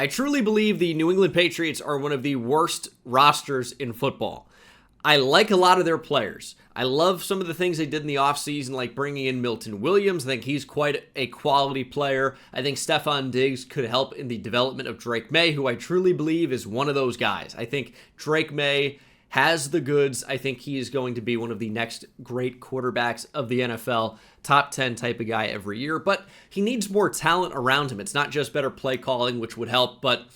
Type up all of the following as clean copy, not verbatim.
I truly believe the New England Patriots are one of the worst rosters in football. I like a lot of their players. I love some of the things they did in the offseason, like bringing in Milton Williams. I think he's quite a quality player. I think Stefon Diggs could help in the development of Drake May, who I truly believe is one of those guys. I think Drake May has the goods. I think he is going to be one of the next great quarterbacks of the NFL, top 10 type of guy every year, but he needs more talent around him. It's not just better play calling, which would help, but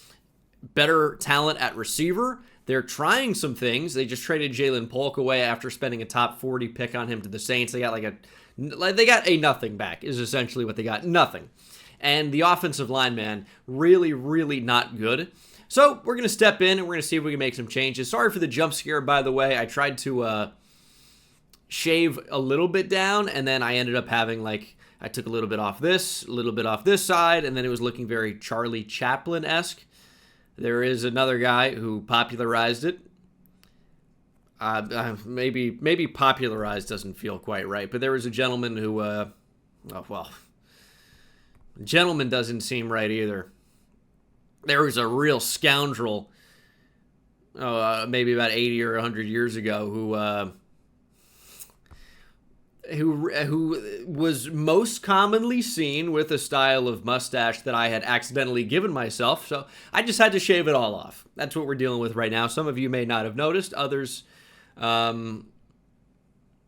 better talent at receiver. They're trying some things. They just traded Jalen Polk away after spending a top 40 pick on him to the Saints. They got a nothing back is essentially what they got. Nothing. And the offensive line, man, really, really not good. So we're going to step in and we're going to see if we can make some changes. Sorry for the jump scare, by the way. I tried to shave a little bit down, and then I ended up having, I took a little bit off this, a little bit off this side, and then it was looking very Charlie Chaplin-esque. There is another guy who popularized it. Maybe popularized doesn't feel quite right, but there was a gentleman who, gentleman doesn't seem right either. There was a real scoundrel, maybe about 80 or 100 years ago, who was most commonly seen with a style of mustache that I had accidentally given myself, so I just had to shave it all off. That's what we're dealing with right now. Some of you may not have noticed. Others,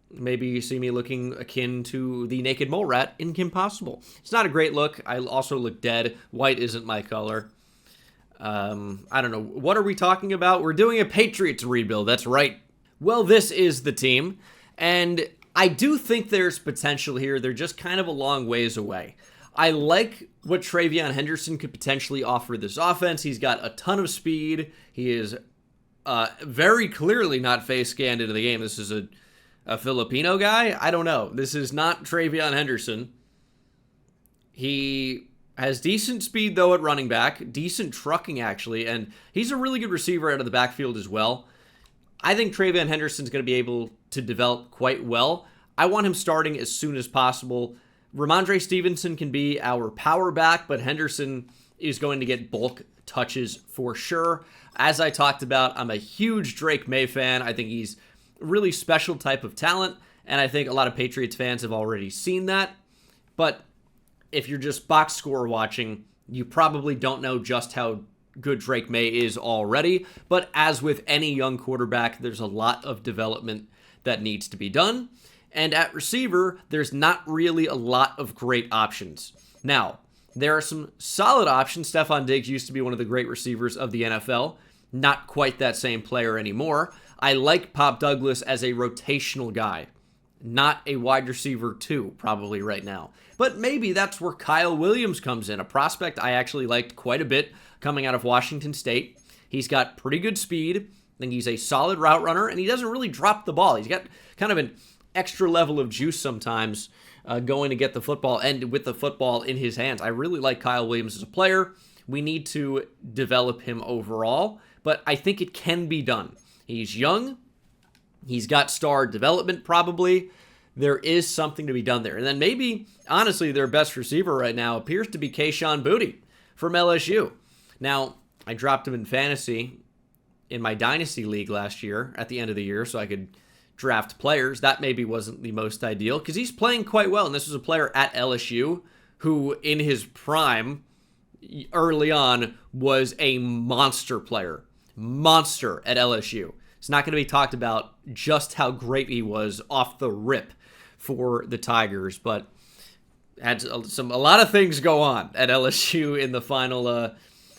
maybe you see me looking akin to the naked mole rat in Kim Possible. It's not a great look. I also look dead. White isn't my color. I don't know. What are we talking about? We're doing a Patriots rebuild. That's right. Well, this is the team, and I do think there's potential here. They're just kind of a long ways away. I like what Travion Henderson could potentially offer this offense. He's got a ton of speed. He is very clearly not face scanned into the game. This is a Filipino guy? I don't know. This is not Travion Henderson. He has decent speed, though, at running back. Decent trucking, actually. And he's a really good receiver out of the backfield as well. I think Travion Henderson's going to be able to develop quite well. I want him starting as soon as possible. Ramondre Stevenson can be our power back, but Henderson is going to get bulk touches for sure. As I talked about, I'm a huge Drake May fan. I think he's a really special type of talent, and I think a lot of Patriots fans have already seen that. But if you're just box score watching, you probably don't know just how good Drake May is already. But as with any young quarterback, there's a lot of development that needs to be done. And at receiver, there's not really a lot of great options. Now, there are some solid options. Stefon Diggs used to be one of the great receivers of the NFL. Not quite that same player anymore. I like Pop Douglas as a rotational guy. Not a wide receiver too, probably right now. But maybe that's where Kyle Williams comes in, a prospect I actually liked quite a bit coming out of Washington State. He's got pretty good speed. I think he's a solid route runner, and he doesn't really drop the ball. He's got kind of an extra level of juice sometimes going to get the football and with the football in his hands. I really like Kyle Williams as a player. We need to develop him overall, but I think it can be done. He's young. He's got star development probably. There is something to be done there. And then maybe, honestly, their best receiver right now appears to be Kayshon Boutte from LSU. Now, I dropped him in fantasy in my Dynasty league last year at the end of the year so I could draft players. That maybe wasn't the most ideal because he's playing quite well. And this was a player at LSU who, in his prime, early on, was a monster player. Monster at LSU. It's not going to be talked about just how great he was off the rip for the Tigers, but had a lot of things go on at LSU in the final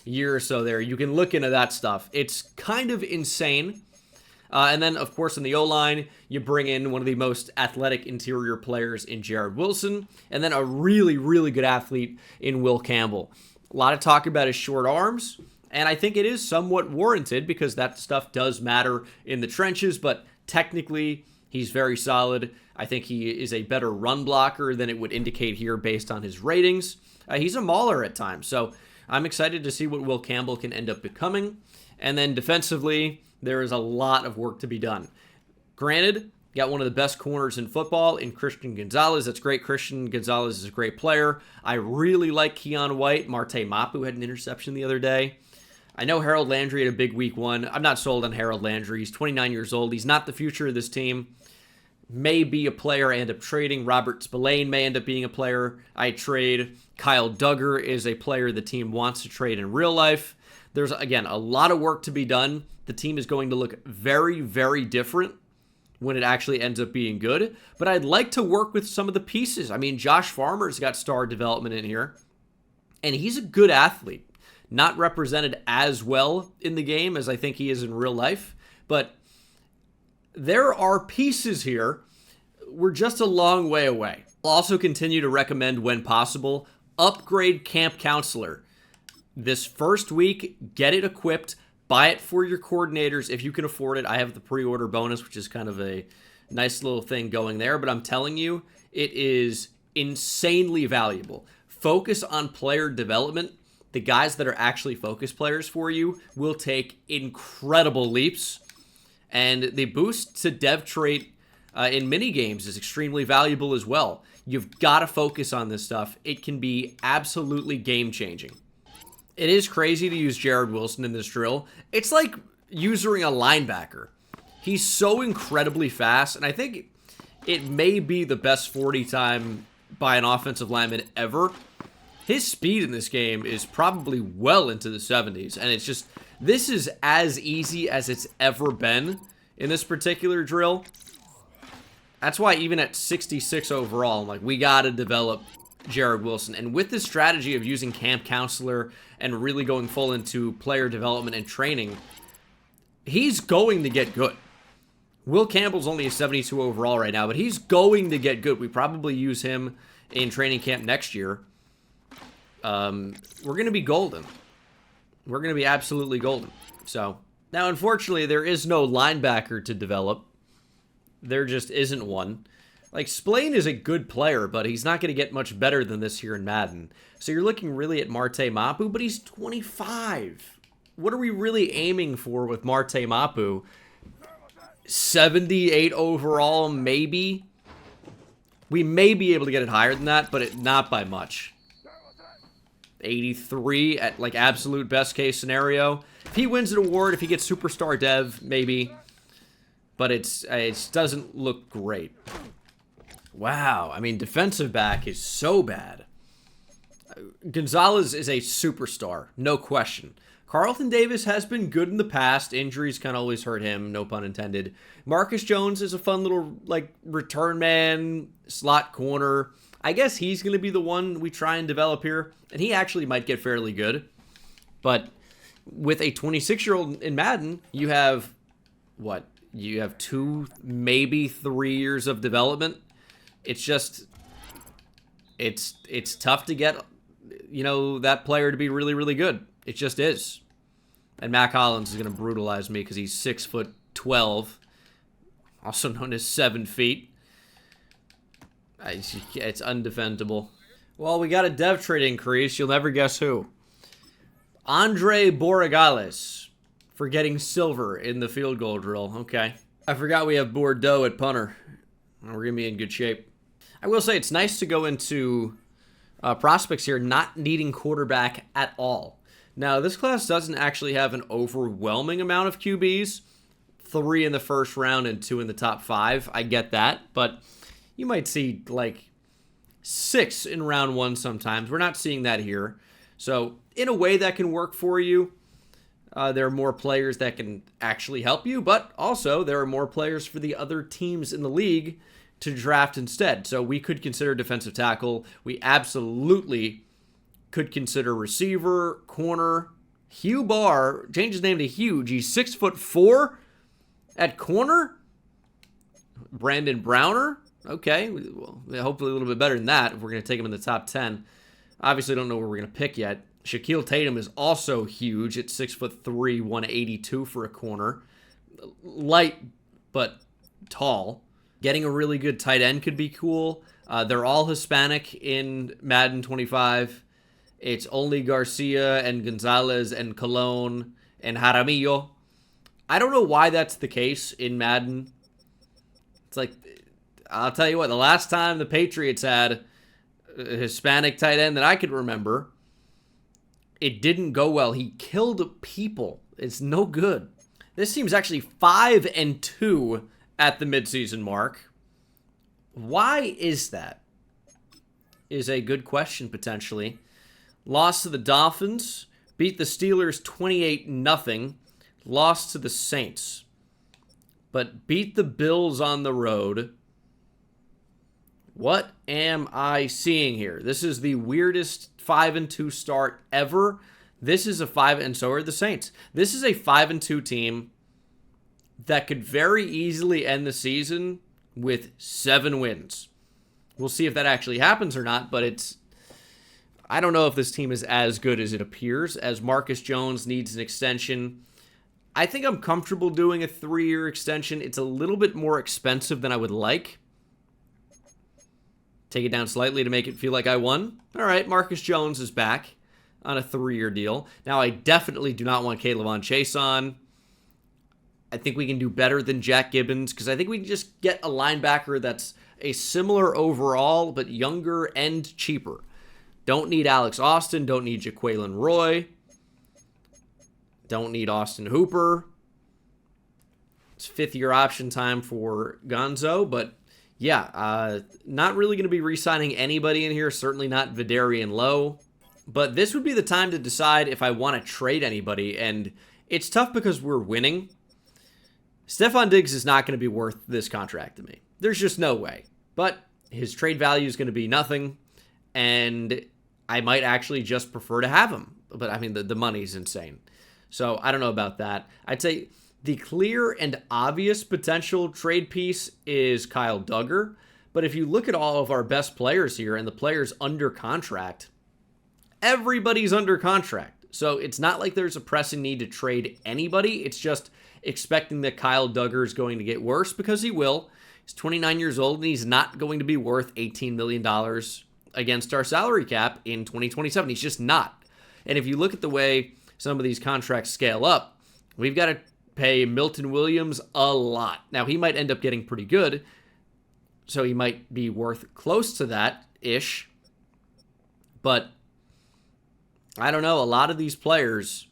year or so there. You can look into that stuff. It's kind of insane. And then, of course, in the O-line, you bring in one of the most athletic interior players in Jared Wilson, and then a really, really good athlete in Will Campbell. A lot of talk about his short arms. And I think it is somewhat warranted because that stuff does matter in the trenches, but technically he's very solid. I think he is a better run blocker than it would indicate here based on his ratings. He's a mauler at times, so I'm excited to see what Will Campbell can end up becoming. And then defensively, there is a lot of work to be done. Granted, Got one of the best corners in football in Christian Gonzalez. That's great. Christian Gonzalez is a great player. I really like Keon White. Marte Mapu had an interception the other day. I know Harold Landry had a big week 1. I'm not sold on Harold Landry. He's 29 years old. He's not the future of this team. May be a player I end up trading. Robert Spillane may end up being a player I trade. Kyle Duggar is a player the team wants to trade in real life. There's, again, a lot of work to be done. The team is going to look very, very different when it actually ends up being good. But I'd like to work with some of the pieces. I mean, Josh Farmer's got star development in here, and he's a good athlete. Not represented as well in the game as I think he is in real life, but there are pieces here. We're just a long way away. I'll also continue to recommend, when possible, upgrade Camp Counselor. This first week, get it equipped. Buy it for your coordinators if you can afford it. I have the pre-order bonus, which is kind of a nice little thing going there, but I'm telling you, it is insanely valuable. Focus on player development. The guys that are actually focus players for you will take incredible leaps. And the boost to dev trait in mini games is extremely valuable as well. You've got to focus on this stuff. It can be absolutely game-changing. It is crazy to use Jared Wilson in this drill. It's like using a linebacker. He's so incredibly fast, and I think it may be the best 40 time by an offensive lineman ever. His speed in this game is probably well into the 70s, and it's just, this is as easy as it's ever been in this particular drill. That's why even at 66 overall, I'm like, we got to develop Jared Wilson. And with this strategy of using Camp Counselor and really going full into player development and training, he's going to get good. Will Campbell's only a 72 overall right now, but he's going to get good. We probably use him in training camp next year. We're going to be golden. We're going to be absolutely golden. So, now unfortunately, there is no linebacker to develop. There just isn't one. Like, Spillane is a good player, but he's not going to get much better than this here in Madden. So you're looking really at Marte Mapu, but he's 25. What are we really aiming for with Marte Mapu? 78 overall, maybe? We may be able to get it higher than that, but not by much. 83 at, like, absolute best case scenario. If he wins an award, if he gets superstar dev, maybe. But it doesn't look great. Wow, I mean, defensive back is so bad. Gonzalez is a superstar, no question. Carlton Davis has been good in the past. Injuries can always hurt him, no pun intended. Marcus Jones is a fun little, like, return man, slot corner. I guess he's going to be the one we try and develop here. And he actually might get fairly good. But with a 26-year-old in Madden, you have, what? You have 2, maybe 3 years of development. It's just, it's tough to get, you know, that player to be really, really good. It just is. And Mac Hollins is going to brutalize me because he's 6'12", also known as 7 feet. It's undefendable. Well, we got a dev trait increase. You'll never guess who. Andre Borregales for getting silver in the field goal drill. Okay. I forgot we have Bordeaux at punter. We're going to be in good shape. I will say it's nice to go into prospects here not needing quarterback at all. Now, this class doesn't actually have an overwhelming amount of QBs. 3 in the first round and 2 in the top 5. I get that, but you might see like 6 in round 1 sometimes. We're not seeing that here. So, in a way that can work for you. There are more players that can actually help you, but also there are more players for the other teams in the league to draft instead. So we could consider defensive tackle. We absolutely could consider receiver, corner. Hugh Barr, change his name to Huge. He's 6'4" at corner. Brandon Browner. Okay, well, hopefully a little bit better than that if we're going to take him in the top 10. Obviously, don't know where we're going to pick yet. Shaquille Tatum is also huge at 6'3", 182 for a corner. Light, but tall. Getting a really good tight end could be cool. They're all Hispanic in Madden 25. It's only Garcia and Gonzalez and Colon and Jaramillo. I don't know why that's the case in Madden It's like, I'll tell you what, the last time the Patriots had a Hispanic tight end that I could remember, it didn't go well. He killed people. It's no good. This team's actually 5-2 at the midseason mark. Why is that? Is a good question, potentially. Lost to the Dolphins. Beat the Steelers 28-0. Lost to the Saints. But beat the Bills on the road. What am I seeing here? This is the weirdest 5-2 start ever. This is a 5, and so are the Saints. This is a 5-2 team that could very easily end the season with 7 wins. We'll see if that actually happens or not, but I don't know if this team is as good as it appears, as Marcus Jones needs an extension. I think I'm comfortable doing a 3-year extension. It's a little bit more expensive than I would like. Take it down slightly to make it feel like I won. All right, Marcus Jones is back on a 3-year deal. Now, I definitely do not want K'Lavon Chase on. I think we can do better than Jack Gibbons because I think we can just get a linebacker that's a similar overall, but younger and cheaper. Don't need Alex Austin. Don't need Jaquelin Roy. Don't need Austin Hooper. It's 5th-year option time for Gonzo, but yeah, not really going to be re-signing anybody in here. Certainly not Vidarian Lowe. But this would be the time to decide if I want to trade anybody, and it's tough because we're winning. Stephon Diggs is not going to be worth this contract to me. There's just no way. But his trade value is going to be nothing, and I might actually just prefer to have him. But, I mean, the money's insane. So, I don't know about that. I'd say the clear and obvious potential trade piece is Kyle Duggar. But if you look at all of our best players here and the players under contract, everybody's under contract. So, it's not like there's a pressing need to trade anybody. It's just expecting that Kyle Duggar is going to get worse because he will. He's 29 years old, and he's not going to be worth $18 million against our salary cap in 2027. He's just not. And if you look at the way some of these contracts scale up, we've got to pay Milton Williams a lot. Now, he might end up getting pretty good, so he might be worth close to that-ish. But I don't know. A lot of these players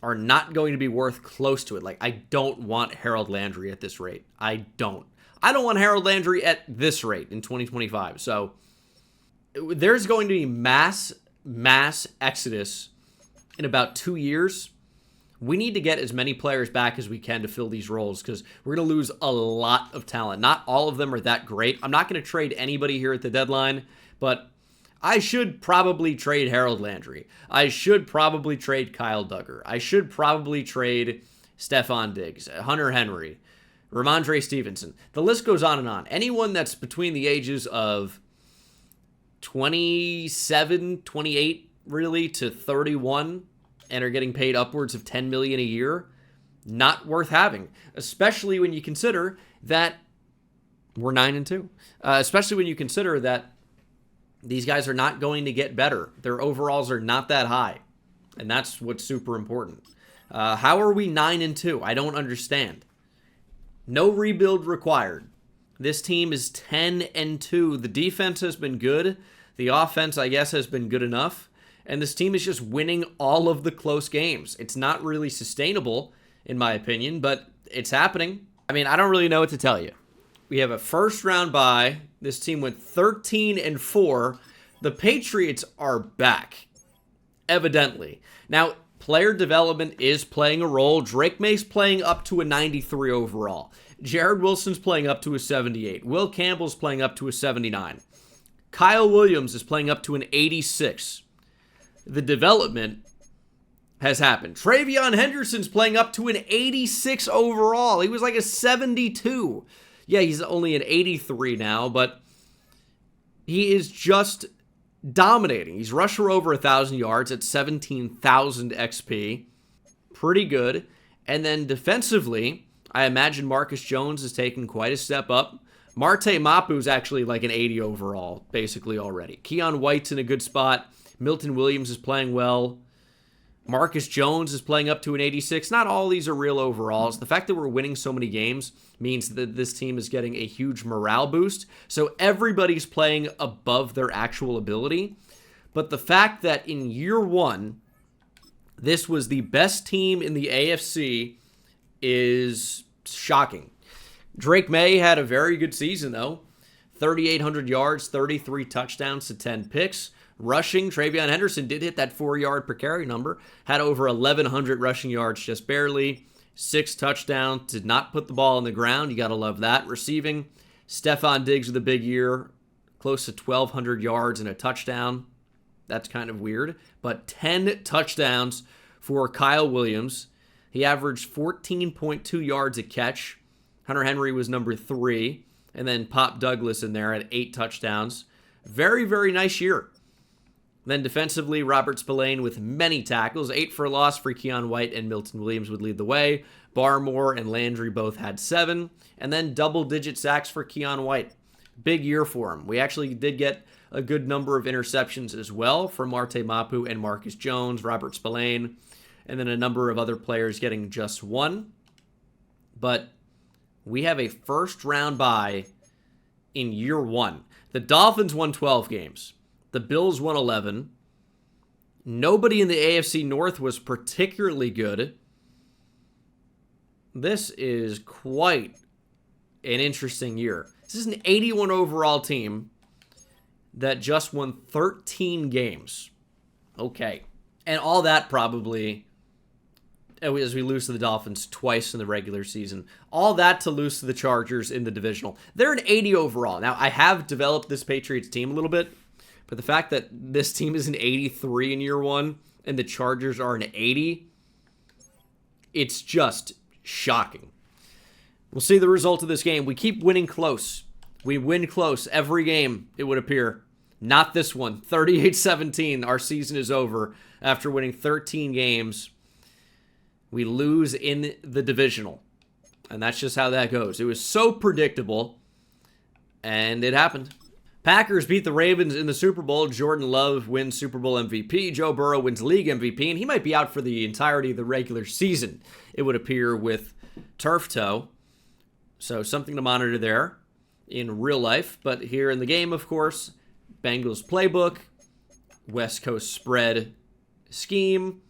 are not going to be worth close to it. Like, I don't want Harold Landry at this rate. I don't want Harold Landry at this rate in 2025. So there's going to be mass exodus in about 2 years. We need to get as many players back as we can to fill these roles because we're going to lose a lot of talent. Not all of them are that great. I'm not going to trade anybody here at the deadline, but I should probably trade Harold Landry. I should probably trade Kyle Duggar. I should probably trade Stephon Diggs, Hunter Henry, Ramondre Stevenson. The list goes on and on. Anyone that's between the ages of 27, 28, really, to 31 and are getting paid upwards of $10 million a year, not worth having, especially when you consider that we're 9-2. Especially when you consider that these guys are not going to get better. Their overalls are not that high. And that's what's super important. How are we 9-2? I don't understand. No rebuild required. This team is 10-2. The defense has been good. The offense, I guess, has been good enough. And this team is just winning all of the close games. It's not really sustainable, in my opinion, but it's happening. I mean, I don't really know what to tell you. We have a first-round bye. This team went 13-4. The Patriots are back, evidently. Now, player development is playing a role. Drake May's playing up to a 93 overall. Jared Wilson's playing up to a 78. Will Campbell's playing up to a 79. Kyle Williams is playing up to an 86. The development has happened. Travion Henderson's playing up to an 86 overall. He was like a 72. Yeah, he's only an 83 now, but he is just dominating. He's rushed for over 1,000 yards at 17,000 XP. Pretty good. And then defensively, I imagine Marcus Jones is taking quite a step up. Marte Mapu's actually like an 80 overall, basically already. Keon White's in a good spot. Milton Williams is playing well. Marcus Jones is playing up to an 86. Not all these are real overalls. The fact that we're winning so many games means that this team is getting a huge morale boost. So everybody's playing above their actual ability. But the fact that in year one, this was the best team in the AFC is shocking. Drake May had a very good season, though. 3,800 yards, 33 touchdowns to 10 picks. Rushing, TreVeyon Henderson did hit that 4-yard per carry number. Had over 1,100 rushing yards, just barely. 6 touchdowns, did not put the ball on the ground. You got to love that. Receiving, Stephon Diggs with a big year. Close to 1,200 yards and a touchdown. That's kind of weird. But 10 touchdowns for Kyle Williams. He averaged 14.2 yards a catch. Hunter Henry was number 3. And then Pop Douglas in there at 8 touchdowns. Very, very nice year. Then defensively, Robert Spillane with many tackles. 8 for a loss for Keion White and Milton Williams would lead the way. Barmore and Landry both had 7. And then double-digit sacks for Keion White. Big year for him. We actually did get a good number of interceptions as well from Marte Mapu and Marcus Jones, Robert Spillane, and then a number of other players getting just 1. But we have a first-round bye in year 1. The Dolphins won 12 games. The Bills won 11. Nobody in the AFC North was particularly good. This is quite an interesting year. This is an 81 overall team that just won 13 games. Okay. And all that probably, as we lose to the Dolphins twice in the regular season, all that to lose to the Chargers in the divisional. They're an 80 overall. Now, I have developed this Patriots team a little bit, but the fact that this team is an 83 in year 1 and the Chargers are an 80, it's just shocking. We'll see the result of this game. We keep winning close. We win close every game, it would appear. Not this one. 38-17. Our season is over after winning 13 games. We lose in the divisional. And that's just how that goes. It was so predictable. And it happened. Packers beat the Ravens in the Super Bowl. Jordan Love wins Super Bowl MVP. Joe Burrow wins league MVP. And he might be out for the entirety of the regular season, it would appear, with turf toe. So something to monitor there in real life. But here in the game, of course, Bengals playbook, West Coast spread scheme.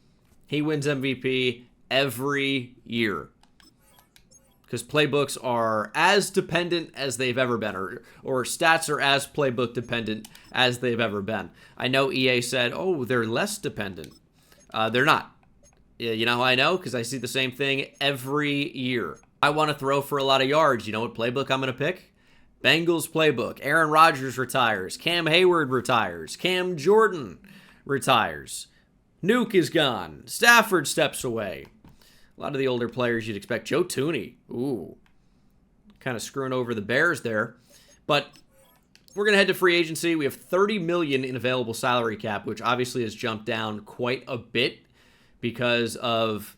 He wins MVP every year. Because playbooks are as dependent as they've ever been, or stats are as playbook dependent as they've ever been. I know EA said, oh, they're less dependent. They're not. You know how I know? Because I see the same thing every year. I want to throw for a lot of yards. You know what playbook I'm going to pick? Bengals playbook. Aaron Rodgers retires. Cam Hayward retires. Cam Jordan retires. Nuke is gone. Stafford steps away. A lot of the older players you'd expect. Joe Tooney. Ooh. Kind of screwing over the Bears there. But we're going to head to free agency. We have $30 million in available salary cap, which obviously has jumped down quite a bit because of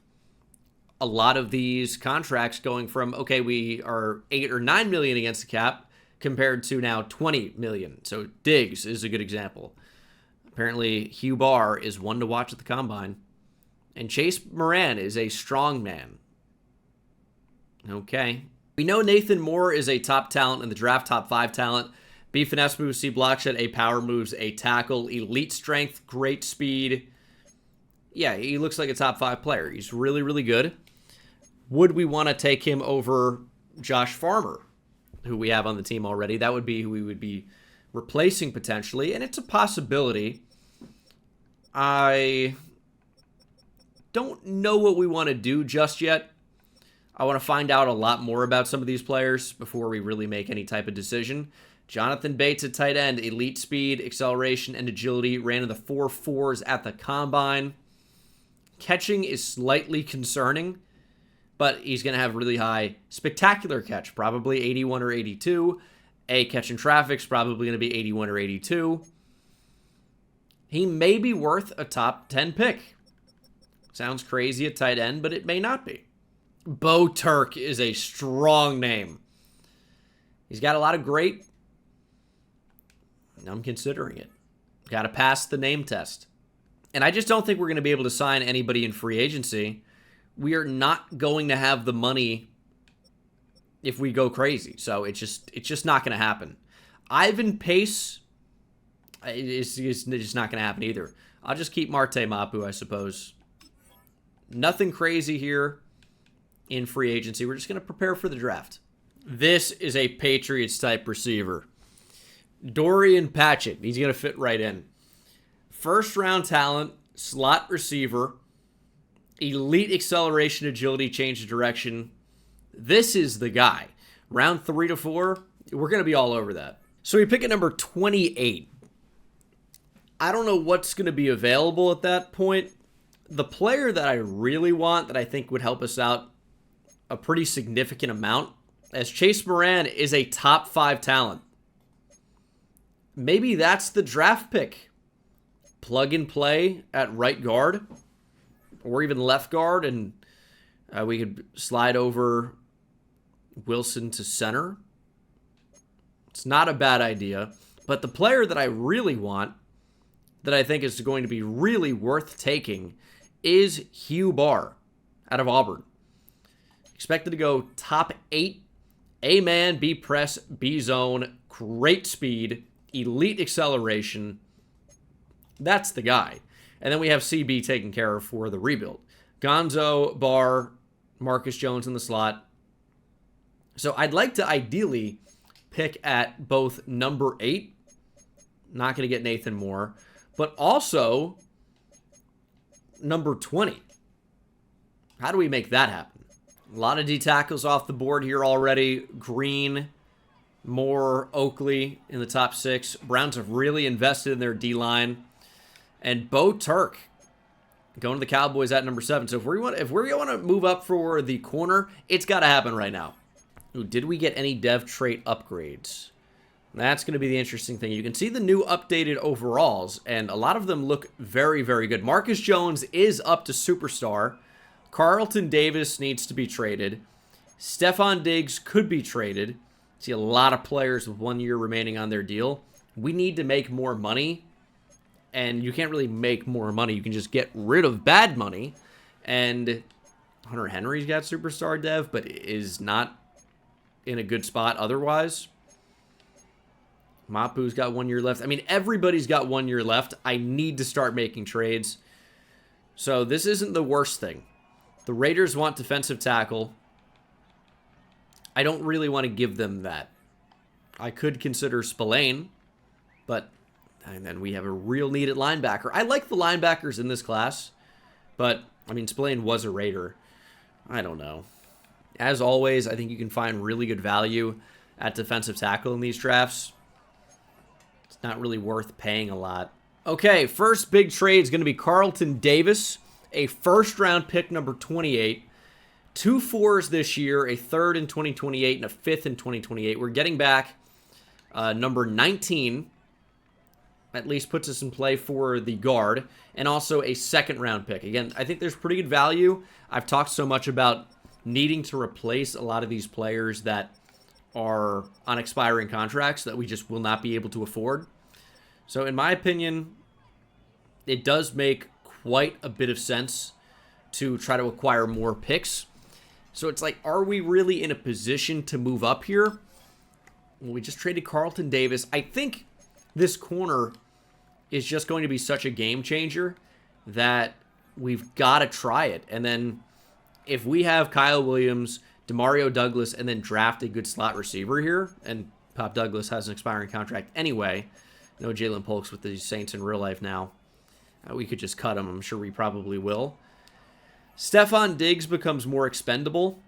a lot of these contracts going from, okay, we are $8 or $9 million against the cap compared to now $20 million. So Diggs is a good example. Apparently, Hugh Barr is one to watch at the Combine. And Chase Moran is a strong man. Okay. We know Nathan Moore is a top talent in the draft, top 5 talent. B finesse moves, C block shed, A power moves, A tackle, elite strength, great speed. Yeah, he looks like a top 5 player. He's really, really good. Would we want to take him over Josh Farmer, who we have on the team already? That would be who we would be replacing potentially, and it's a possibility. I don't know what we want to do just yet. I want to find out a lot more about some of these players before we really make any type of decision. Jonathan Bates at tight end, elite speed, acceleration, and agility, ran in the 4.4s at the Combine. Catching is slightly concerning, but he's going to have really high spectacular catch, probably 81 or 82. A catch in traffic's probably going to be 81 or 82. He may be worth a top 10 pick. Sounds crazy at tight end, but it may not be. Bo Turk is a strong name. He's got a lot of great. I'm considering it. Got to pass the name test. And I just don't think we're going to be able to sign anybody in free agency. We are not going to have the money if we go crazy. So it's just not going to happen. Ivan Pace is just not going to happen either. I'll just keep Marte Mapu, I suppose. Nothing crazy here in free agency. We're just going to prepare for the draft. This is a Patriots type receiver. Dorian Patchett. He's going to fit right in. First round talent, slot receiver, elite acceleration, agility, change of direction. This is the guy. Round 3 to 4, we're going to be all over that. So we pick at number 28. I don't know what's going to be available at that point. The player that I really want, that I think would help us out a pretty significant amount, as Chase Moran is a top 5 talent. Maybe that's the draft pick. Plug and play at right guard or even left guard, and we could slide over Wilson to center. It's not a bad idea, but the player that I really want, that I think is going to be really worth taking, is Hugh Barr out of Auburn. Expected to go top 8, A-man, B-press, B-zone, great speed, elite acceleration. That's the guy. And then we have CB taken care of for the rebuild. Gonzo, Barr, Marcus Jones in the slot. So I'd like to ideally pick at both number 8. Not going to get Nathan Moore. But also number 20. How do we make that happen? A lot of D tackles off the board here already. Green, Moore, Oakley in the top 6. Browns have really invested in their D-line. And Bo Turk going to the Cowboys at number 7. So if we're going to move up for the corner, it's got to happen right now. Ooh, did we get any dev trait upgrades? That's going to be the interesting thing. You can see the new updated overalls, and a lot of them look very, very good. Marcus Jones is up to superstar. Carlton Davis needs to be traded. Stephon Diggs could be traded. See a lot of players with 1 year remaining on their deal. We need to make more money, and you can't really make more money. You can just get rid of bad money. And Hunter Henry's got superstar dev, but is not in a good spot otherwise. Mapu's got 1 year left. I mean, everybody's got 1 year left. I need to start making trades. So this isn't the worst thing. The Raiders want defensive tackle. I don't really want to give them that. I could consider Spillane, but and then we have a real need at linebacker. I like the linebackers in this class, but I mean, Spillane was a Raider. I don't know. As always, I think you can find really good value at defensive tackle in these drafts. It's not really worth paying a lot. Okay, first big trade is going to be Carlton Davis, a first-round pick, number 28. 2 4s this year, a 3rd in 2028, and a 5th in 2028. We're getting back number 19. At least puts us in play for the guard, and also a 2nd-round pick. Again, I think there's pretty good value. I've talked so much about needing to replace a lot of these players that are on expiring contracts that we just will not be able to afford. So in my opinion, it does make quite a bit of sense to try to acquire more picks. So it's like, are we really in a position to move up here? Well, we just traded Carlton Davis. I think this corner is just going to be such a game changer that we've got to try it. And then if we have Kyle Williams, Demario Douglas, and then draft a good slot receiver here, and Pop Douglas has an expiring contract anyway, no Jalen Polks with the Saints in real life now, we could just cut him. I'm sure we probably will. Stephon Diggs becomes more expendable.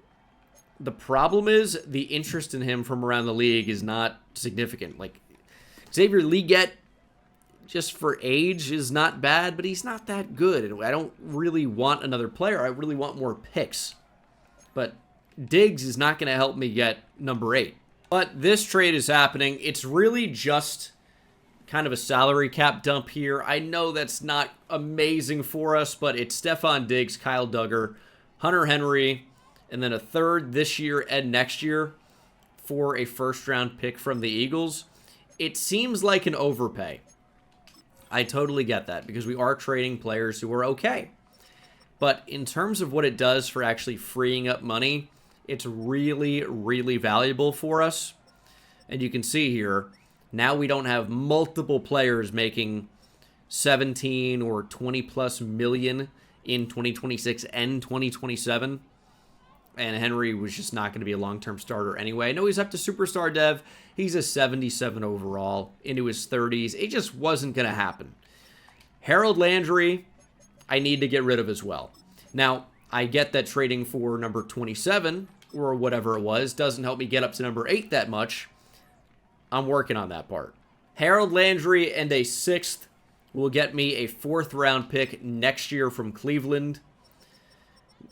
The problem is the interest in him from around the league is not significant. Like, Xavier Legette, just for age, is not bad, but he's not that good. And I don't really want another player. I really want more picks. But Diggs is not going to help me get number 8. But this trade is happening. It's really just kind of a salary cap dump here. I know that's not amazing for us, but it's Stephon Diggs, Kyle Duggar, Hunter Henry, and then a 3rd this year and next year for a 1st-round pick from the Eagles. It seems like an overpay. I totally get that because we are trading players who are okay. But in terms of what it does for actually freeing up money, it's really, really valuable for us. And you can see here, now we don't have multiple players making 17 or 20 plus million in 2026 and 2027. And Henry was just not going to be a long-term starter anyway. I know he's up to superstar dev. He's a 77 overall into his 30s. It just wasn't going to happen. Harold Landry, I need to get rid of as well. Now, I get that trading for number 27 or whatever it was doesn't help me get up to number 8 that much. I'm working on that part. Harold Landry and a 6th will get me a 4th round pick next year from Cleveland.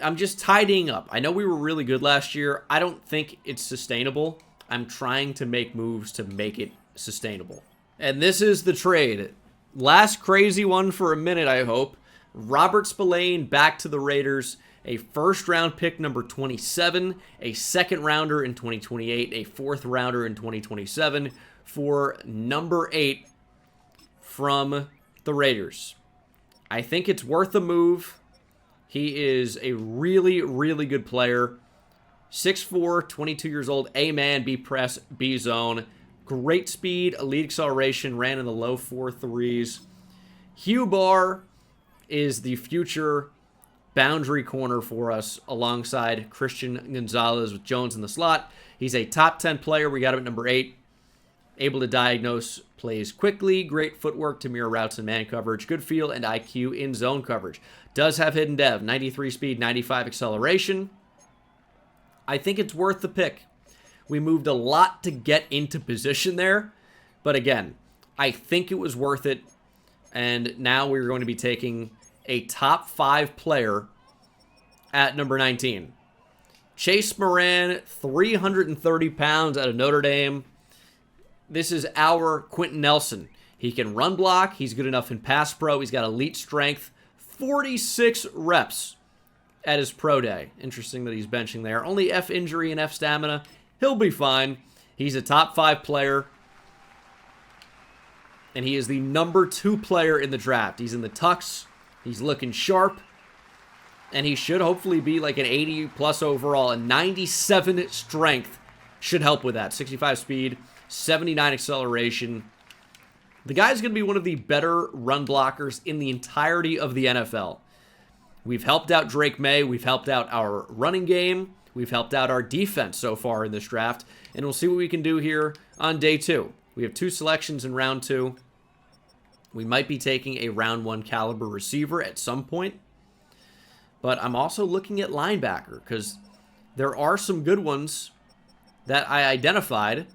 I'm just tidying up. I know we were really good last year. I don't think it's sustainable. I'm trying to make moves to make it sustainable. And this is the trade. Last crazy one for a minute, I hope. Robert Spillane back to the Raiders. A 1st round pick, number 27. A 2nd rounder in 2028. A 4th rounder in 2027. For number 8 from the Raiders. I think it's worth a move. He is a really, really good player. 6'4", 22 years old, A-man, B-press, B-zone. Great speed, elite acceleration, ran in the low 4.3s. Hugh Barr is the future boundary corner for us alongside Christian Gonzalez with Jones in the slot. He's a top 10 player. We got him at number 8. Able to diagnose plays quickly, great footwork to mirror routes and man coverage, good feel and IQ in zone coverage. Does have hidden dev, 93 speed, 95 acceleration. I think it's worth the pick. We moved a lot to get into position there, but again, I think it was worth it, and now we're going to be taking a top 5 player at number 19. Chase Moran, 330 pounds out of Notre Dame. This is our Quentin Nelson. He can run block. He's good enough in pass pro. He's got elite strength. 46 reps at his pro day. Interesting that he's benching there. Only F injury and F stamina. He'll be fine. He's a top 5 player. And he is the number 2 player in the draft. He's in the tux. He's looking sharp. And he should hopefully be like an 80 plus overall. And 97 strength should help with that. 65 speed. 79 acceleration. The guy's going to be one of the better run blockers in the entirety of the NFL. We've helped out Drake May. We've helped out our running game. We've helped out our defense so far in this draft. And we'll see what we can do here on day 2. We have 2 selections in round 2. We might be taking a round 1 caliber receiver at some point. But I'm also looking at linebacker because there are some good ones that I identified.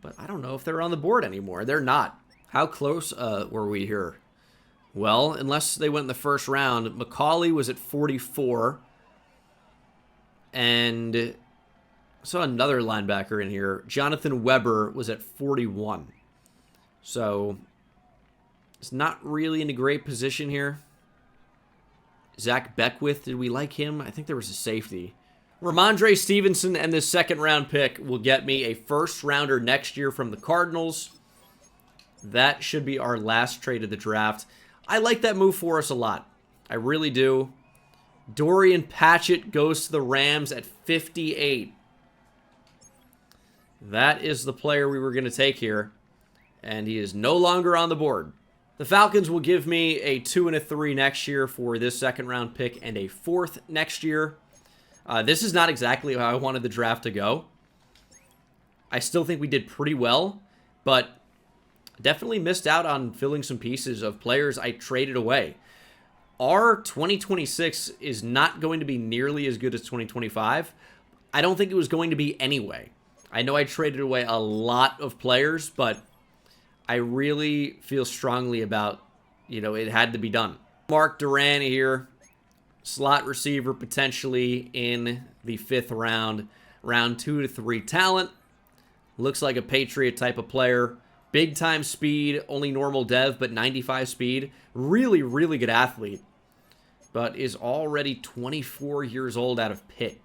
But I don't know if they're on the board anymore. They're not. How close were we here? Well, unless they went in the first round, McCauley was at 44. And I saw another linebacker in here. Jonathan Weber was at 41. So it's not really in a great position here. Zach Beckwith, did we like him? I think there was a safety. Ramondre Stevenson and this 2nd round pick will get me a 1st rounder next year from the Cardinals. That should be our last trade of the draft. I like that move for us a lot. I really do. Dorian Patchett goes to the Rams at 58. That is the player we were going to take here. And he is no longer on the board. The Falcons will give me a 2 and a 3 next year for this 2nd round pick and a 4th next year. This is not exactly how I wanted the draft to go. I still think we did pretty well, but definitely missed out on filling some pieces of players I traded away. Our 2026 is not going to be nearly as good as 2025. I don't think it was going to be anyway. I know I traded away a lot of players, but I really feel strongly about, it had to be done. Mark Duran here. Slot receiver potentially in the 5th round. Round 2 to 3 talent. Looks like a Patriot type of player. Big time speed, only normal dev, but 95 speed. Really, really good athlete. But is already 24 years old out of Pitt.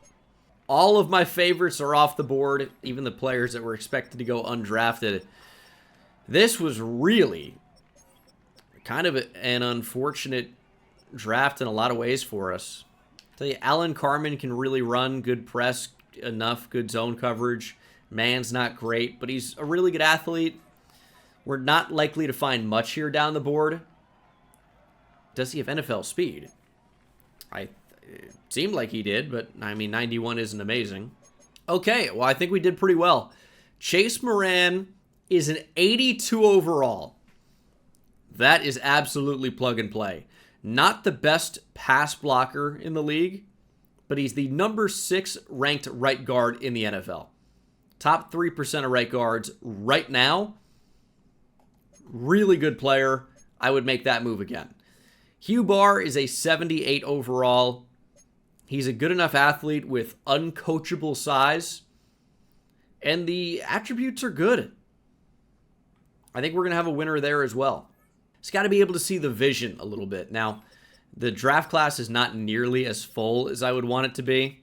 All of my favorites are off the board, even the players that were expected to go undrafted. This was really kind of an unfortunate draft in a lot of ways for us. I tell you, Alan Carmen can really run, good press, enough, good zone coverage. Man's not great, but he's a really good athlete. We're not likely to find much here down the board. Does he have NFL speed? It seemed like he did, but I mean, 91 isn't amazing. Okay, well, I think we did pretty well. Chase Moran is an 82 overall. That is absolutely plug and play. Not the best pass blocker in the league, but he's the number 6 ranked right guard in the NFL. Top 3% of right guards right now. Really good player. I would make that move again. Hugh Barr is a 78 overall. He's a good enough athlete with uncoachable size. And the attributes are good. I think we're going to have a winner there as well. It's got to be able to see the vision a little bit. Now, the draft class is not nearly as full as I would want it to be.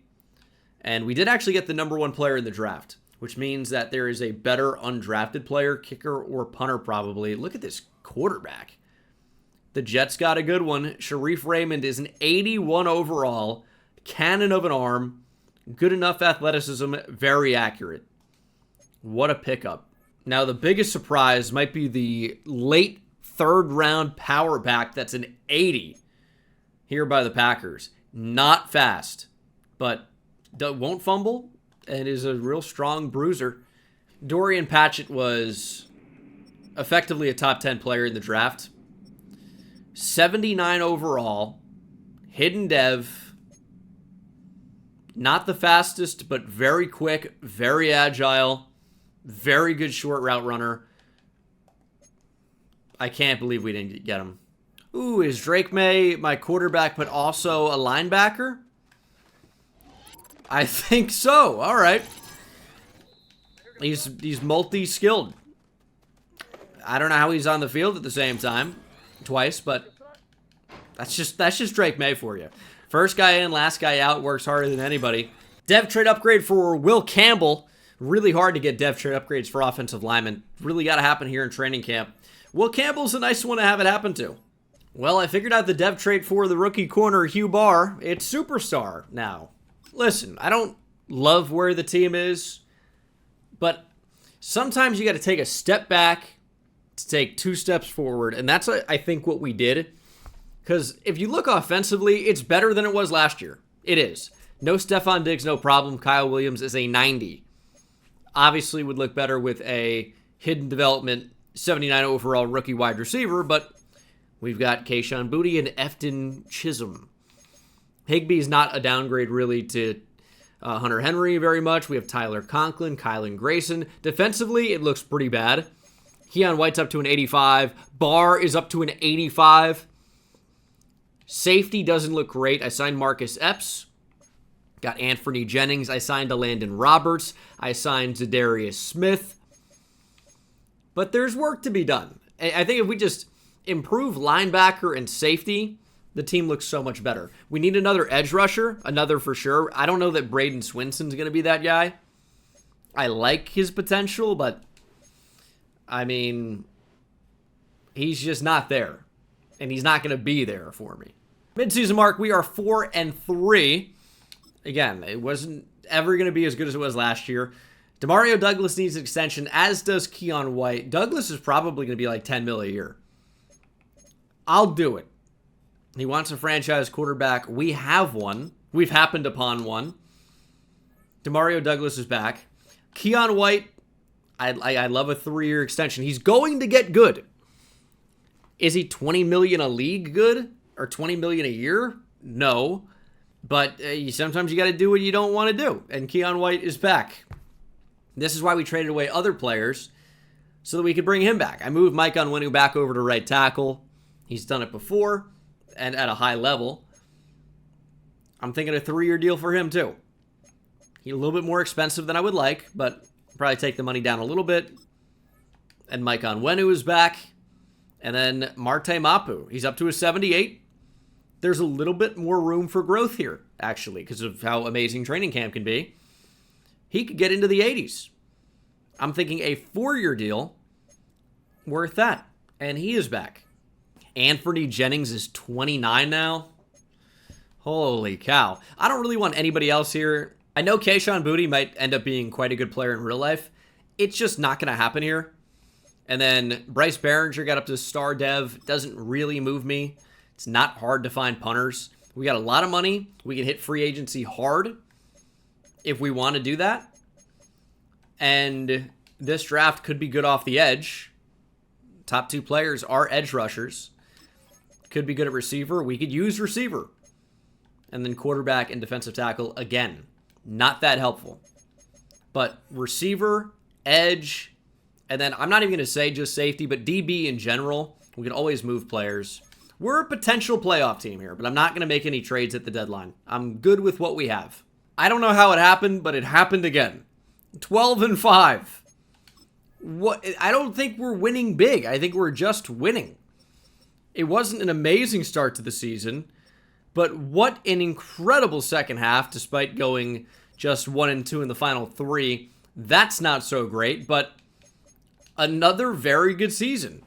And we did actually get the number 1 player in the draft, which means that there is a better undrafted player, kicker or punter probably. Look at this quarterback. The Jets got a good one. Sharif Raymond is an 81 overall, cannon of an arm, good enough athleticism, very accurate. What a pickup. Now, the biggest surprise might be the late 3rd round power back that's an 80 here by the Packers. Not fast, but won't fumble and is a real strong bruiser. Dorian Patchett was effectively a top 10 player in the draft. 79 overall, hidden dev, not the fastest, but very quick, very agile, very good short route runner. I can't believe we didn't get him. Ooh, is Drake May my quarterback, but also a linebacker? I think so. All right. He's multi-skilled. I don't know how he's on the field at the same time. Twice, but that's just Drake May for you. First guy in, last guy out, works harder than anybody. Dev trade upgrade for Will Campbell. Really hard to get dev trade upgrades for offensive linemen. Really got to happen here in training camp. Will Campbell's a nice one to have it happen to. Well, I figured out the dev trade for the rookie corner, Hugh Barr. It's superstar now. Listen, I don't love where the team is, but sometimes you got to take a step back to take 2 steps forward, and that's, I think, what we did. Because if you look offensively, it's better than it was last year. It is. No Stephon Diggs, no problem. Kyle Williams is a 90. Obviously would look better with a hidden development 79 overall rookie wide receiver, but we've got Kayshon Boutte and Efton Chisholm. Higbee's not a downgrade really to Hunter Henry very much. We have Tyler Conklin, Kylan Grayson. Defensively, it looks pretty bad. Keon White's up to an 85. Barr is up to an 85. Safety doesn't look great. I signed Marcus Epps. Got Anthony Jennings. I signed Landon Roberts. I signed Zadarius Smith. But there's work to be done. I think if we just improve linebacker and safety, the team looks so much better. We need another edge rusher, another for sure. I don't know that Braden Swinson's going to be that guy. I like his potential, but I mean, he's just not there. And he's not going to be there for me. Mid-season mark, we are 4-3. Again, it wasn't ever going to be as good as it was last year. Demario Douglas needs an extension, as does Keon White. Douglas is probably going to be like $10 million a year. I'll do it. He wants a franchise quarterback. We have one. We've happened upon one. Demario Douglas is back. Keon White, I love a 3-year extension. He's going to get good. Is he $20 million a league good? Or $20 million a year? No. But sometimes you got to do what you don't want to do. And Keon White is back. This is why we traded away other players so that we could bring him back. I moved Mike Onwenu back over to right tackle. He's done it before and at a high level. I'm thinking a 3-year deal for him too. He's a little bit more expensive than I would like, but probably take the money down a little bit. And Mike Onwenu is back. And then Marte Mapu. He's up to a 78. There's a little bit more room for growth here, actually, because of how amazing training camp can be. He could get into the 80s. I'm thinking a 4-year deal worth that. And he is back. Anthony Jennings is 29 now. Holy cow. I don't really want anybody else here. I know Kayshon Boutte might end up being quite a good player in real life. It's just not going to happen here. And then Bryce Behringer got up to star dev. Doesn't really move me. It's not hard to find punters. We got a lot of money. We can hit free agency hard if we want to do that. And this draft could be good off the edge. Top 2 players are edge rushers. Could be good at receiver. We could use receiver. And then quarterback and defensive tackle again. Not that helpful. But receiver, edge, and then I'm not even going to say just safety, but DB in general. We can always move players. We're a potential playoff team here, but I'm not going to make any trades at the deadline. I'm good with what we have. I don't know how it happened, but it happened again. 12-5. What? I don't think we're winning big. I think we're just winning. It wasn't an amazing start to the season, but what an incredible second half, despite going just 1-2 in the final 3. That's not so great, but another very good season.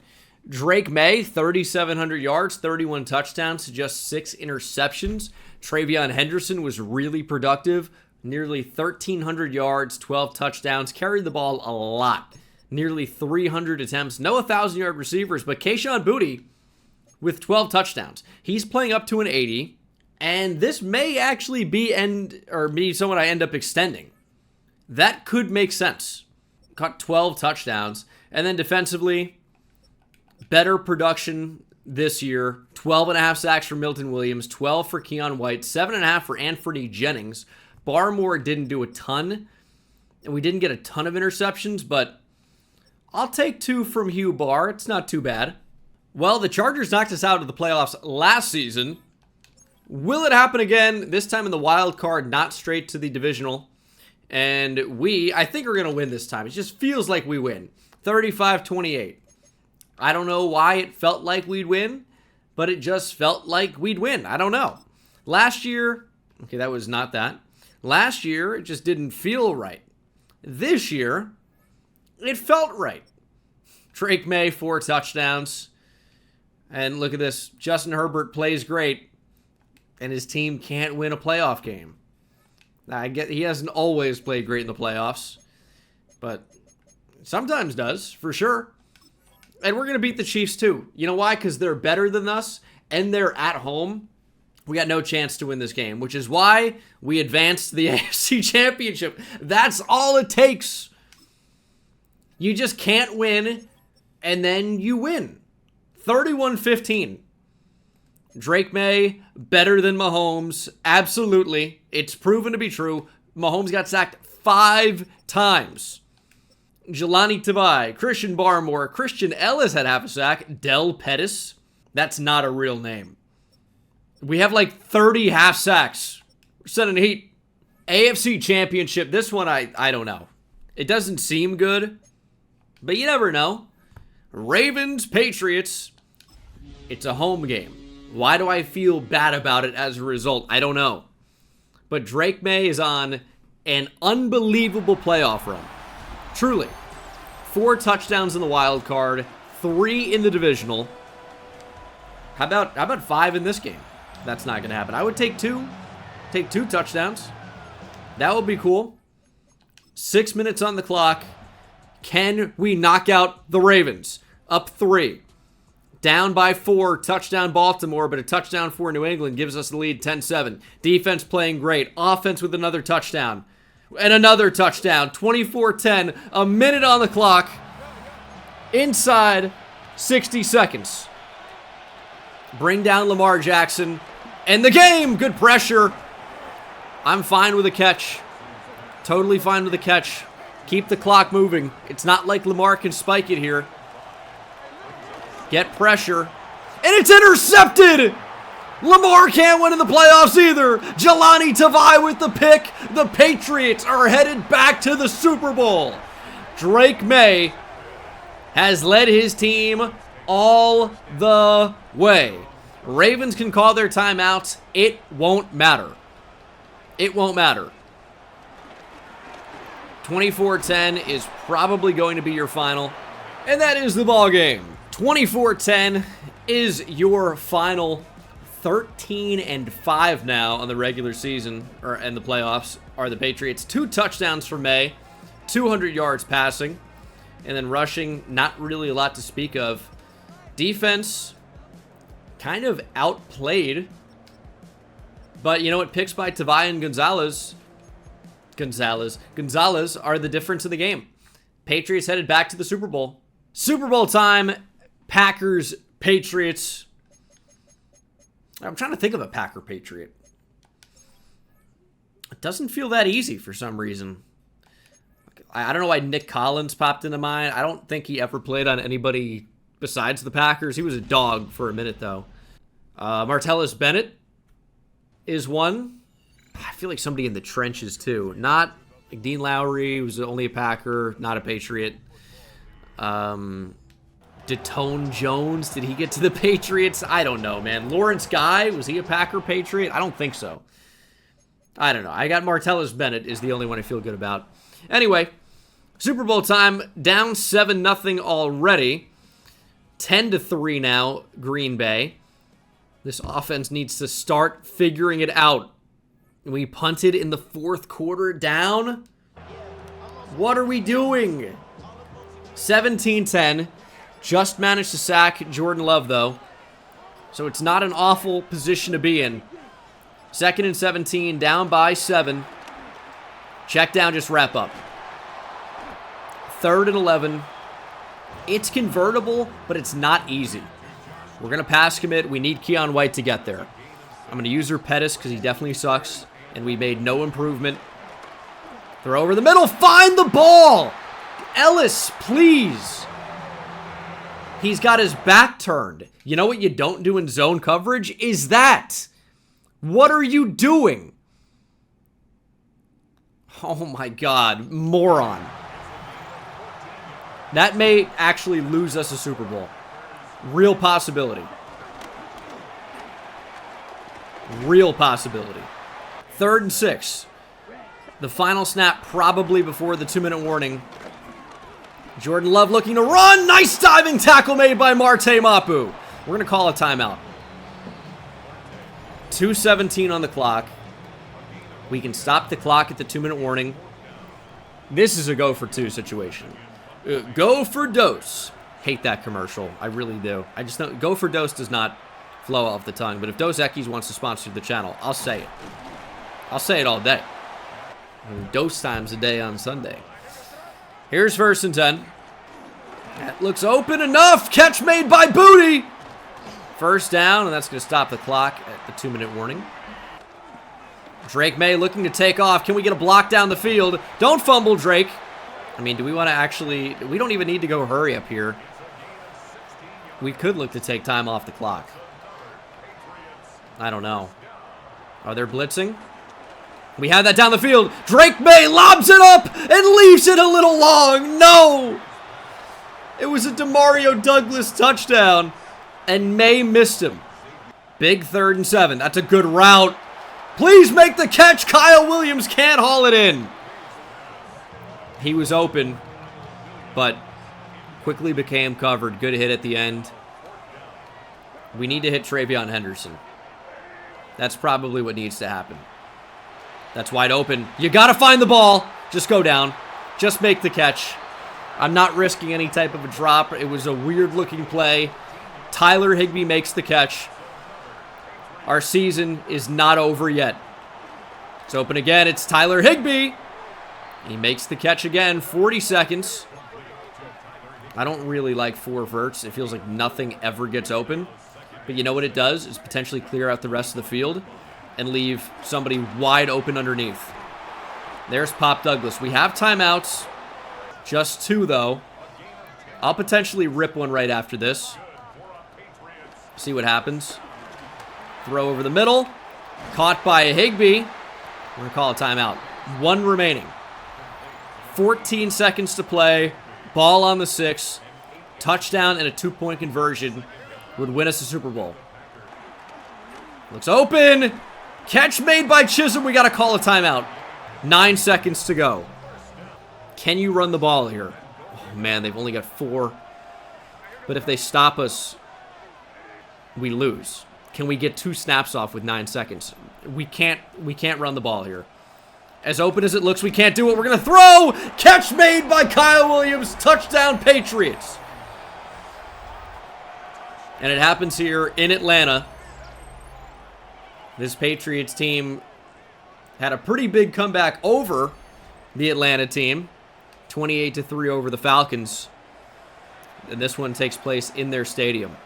Drake May, 3,700 yards, 31 touchdowns to just 6 interceptions. Travion Henderson was really productive, nearly 1,300 yards, 12 touchdowns, carried the ball a lot, nearly 300 attempts. No 1,000-yard receivers, but Kayshon Boutte with 12 touchdowns. He's playing up to an 80, and this may actually be someone I end up extending. That could make sense. Caught 12 touchdowns, and then defensively, better production this year. 12.5 sacks for Milton Williams, 12 for Keon White, 7.5 for Anthony Jennings. Barmore didn't do a ton, and we didn't get a ton of interceptions, but I'll take 2 from Hugh Barr. It's not too bad. Well, the Chargers knocked us out of the playoffs last season. Will it happen again? This time in the wild card, not straight to the divisional. And I think we're going to win this time. It just feels like we win. 35-28. I don't know why it felt like we'd win, but it just felt like we'd win. I don't know. Last year, okay, that was not that. Last year, it just didn't feel right. This year, it felt right. Drake May, 4 touchdowns. And look at this. Justin Herbert plays great, and his team can't win a playoff game. I get he hasn't always played great in the playoffs, but sometimes does, for sure. And we're going to beat the Chiefs too. You know why? Because they're better than us, and they're at home. We got no chance to win this game, which is why we advanced to the AFC Championship. That's all it takes. You just can't win, and then you win. 31-15. Drake May, better than Mahomes. Absolutely. It's proven to be true. Mahomes got sacked 5 times. Jelani Tavai, Christian Barmore, Christian Ellis had half a sack. Del Pettis. That's not a real name. We have like 30 half sacks. We're sending heat. AFC Championship. This one, I don't know. It doesn't seem good, but you never know. Ravens, Patriots. It's a home game. Why do I feel bad about it as a result? I don't know. But Drake May is on an unbelievable playoff run. Truly. 4 touchdowns in the wild card, 3 in the divisional. How about 5 in this game? That's not going to happen. I would take 2. Take 2 touchdowns. That would be cool. 6 minutes on the clock. Can we knock out the Ravens? Up 3. Down by 4, touchdown Baltimore, but a touchdown for New England gives us the lead 10-7. Defense playing great. Offense with another touchdown. And another touchdown. 24-10. A minute on the clock. Inside 60 seconds. Bring down Lamar Jackson. And the game! Good pressure. I'm fine with a catch. Totally fine with a catch. Keep the clock moving. It's not like Lamar can spike it here. Get pressure. And it's intercepted! Lamar can't win in the playoffs either. Jelani Tavai with the pick. The Patriots are headed back to the Super Bowl. Drake May has led his team all the way. Ravens can call their timeouts. It won't matter. It won't matter. 24-10 is probably going to be your final. And that is the ball game. 24-10 is your final 13-5 now on the regular season, and the playoffs are the Patriots. 2 touchdowns for May, 200 yards passing, and then rushing, not really a lot to speak of. Defense, kind of outplayed. But you know what? Picks by Tavai and Gonzalez are the difference in the game. Patriots headed back to the Super Bowl. Super Bowl time. Packers, Patriots. I'm trying to think of a Packer-Patriot. It doesn't feel that easy for some reason. I don't know why Nick Collins popped into mind. I don't think he ever played on anybody besides the Packers. He was a dog for a minute, though. Martellus Bennett is one. I feel like somebody in the trenches, too. Not like Dean Lowry, who's only a Packer, not a Patriot. Detone Jones, did he get to the Patriots? I don't know, man. Lawrence Guy, was he a Packer Patriot? I don't think so. I don't know. I got Martellus Bennett is the only one I feel good about. Anyway, Super Bowl time, down 7-0 already. 10-3 now, Green Bay. This offense needs to start figuring it out. We punted in the 4th quarter down. What are we doing? 17-10. Just managed to sack Jordan Love, though. So it's not an awful position to be in. 2nd and 17, down by 7. Check down, just wrap up. 3rd and 11. It's convertible, but it's not easy. We're going to pass commit. We need Keon White to get there. I'm going to use Pettis because he definitely sucks, and we made no improvement. Throw over the middle. Find the ball. Ellis, please. He's got his back turned. You know what you don't do in zone coverage? Is that. What are you doing? Oh my God. Moron. That may actually lose us a Super Bowl. Real possibility. Real possibility. 3rd and 6. The final snap probably before the 2-minute warning. Jordan Love looking to run. Nice diving tackle made by Marte Mapu. We're going to call a timeout. 2:17 on the clock. We can stop the clock at the 2-minute warning. This is a go for 2 situation. Go for dose. Hate that commercial. I really do. I just know go for dose does not flow off the tongue. But if Dos Equis wants to sponsor the channel, I'll say it. I'll say it all day. Dose times a day on Sunday. Here's 1st and 10. That looks open enough. Catch made by Booty. 1st down, and that's going to stop the clock at the 2-minute warning. Drake May looking to take off. Can we get a block down the field? Don't fumble, Drake. I mean, do we want to actually... We don't even need to go hurry up here. We could look to take time off the clock. I don't know. Are they blitzing? We have that down the field. Drake May lobs it up and leaves it a little long. No! It was a Demario Douglas touchdown, and May missed him. Big 3rd and 7. That's a good route. Please make the catch. Kyle Williams can't haul it in. He was open, but quickly became covered. Good hit at the end. We need to hit Travion Henderson. That's probably what needs to happen. That's wide open. You got to find the ball. Just go down. Just make the catch. I'm not risking any type of a drop. It was a weird-looking play. Tyler Higbee makes the catch. Our season is not over yet. It's open again. It's Tyler Higbee. He makes the catch again. 40 seconds. I don't really like 4 verts. It feels like nothing ever gets open. But you know what it does? Is potentially clear out the rest of the field and leave somebody wide open underneath. There's Pop Douglas. We have timeouts. Just 2, though. I'll potentially rip one right after this. See what happens. Throw over the middle. Caught by Higbee. We're going to call a timeout. 1 remaining. 14 seconds to play. Ball on the 6. Touchdown and a 2-point conversion would win us a Super Bowl. Looks open. Catch made by Chisholm. We got to call a timeout. 9 seconds to go. Can you run the ball here? Oh, man, they've only got 4. But if they stop us, We lose. Can we get 2 snaps off with 9 seconds? We can't run the ball here. As open as it looks, we can't do it. We're going to throw! Catch made by Kyle Williams. Touchdown, Patriots. And it happens here in Atlanta. This Patriots team had a pretty big comeback over the Atlanta team. 28-3 over the Falcons. And this one takes place in their stadium.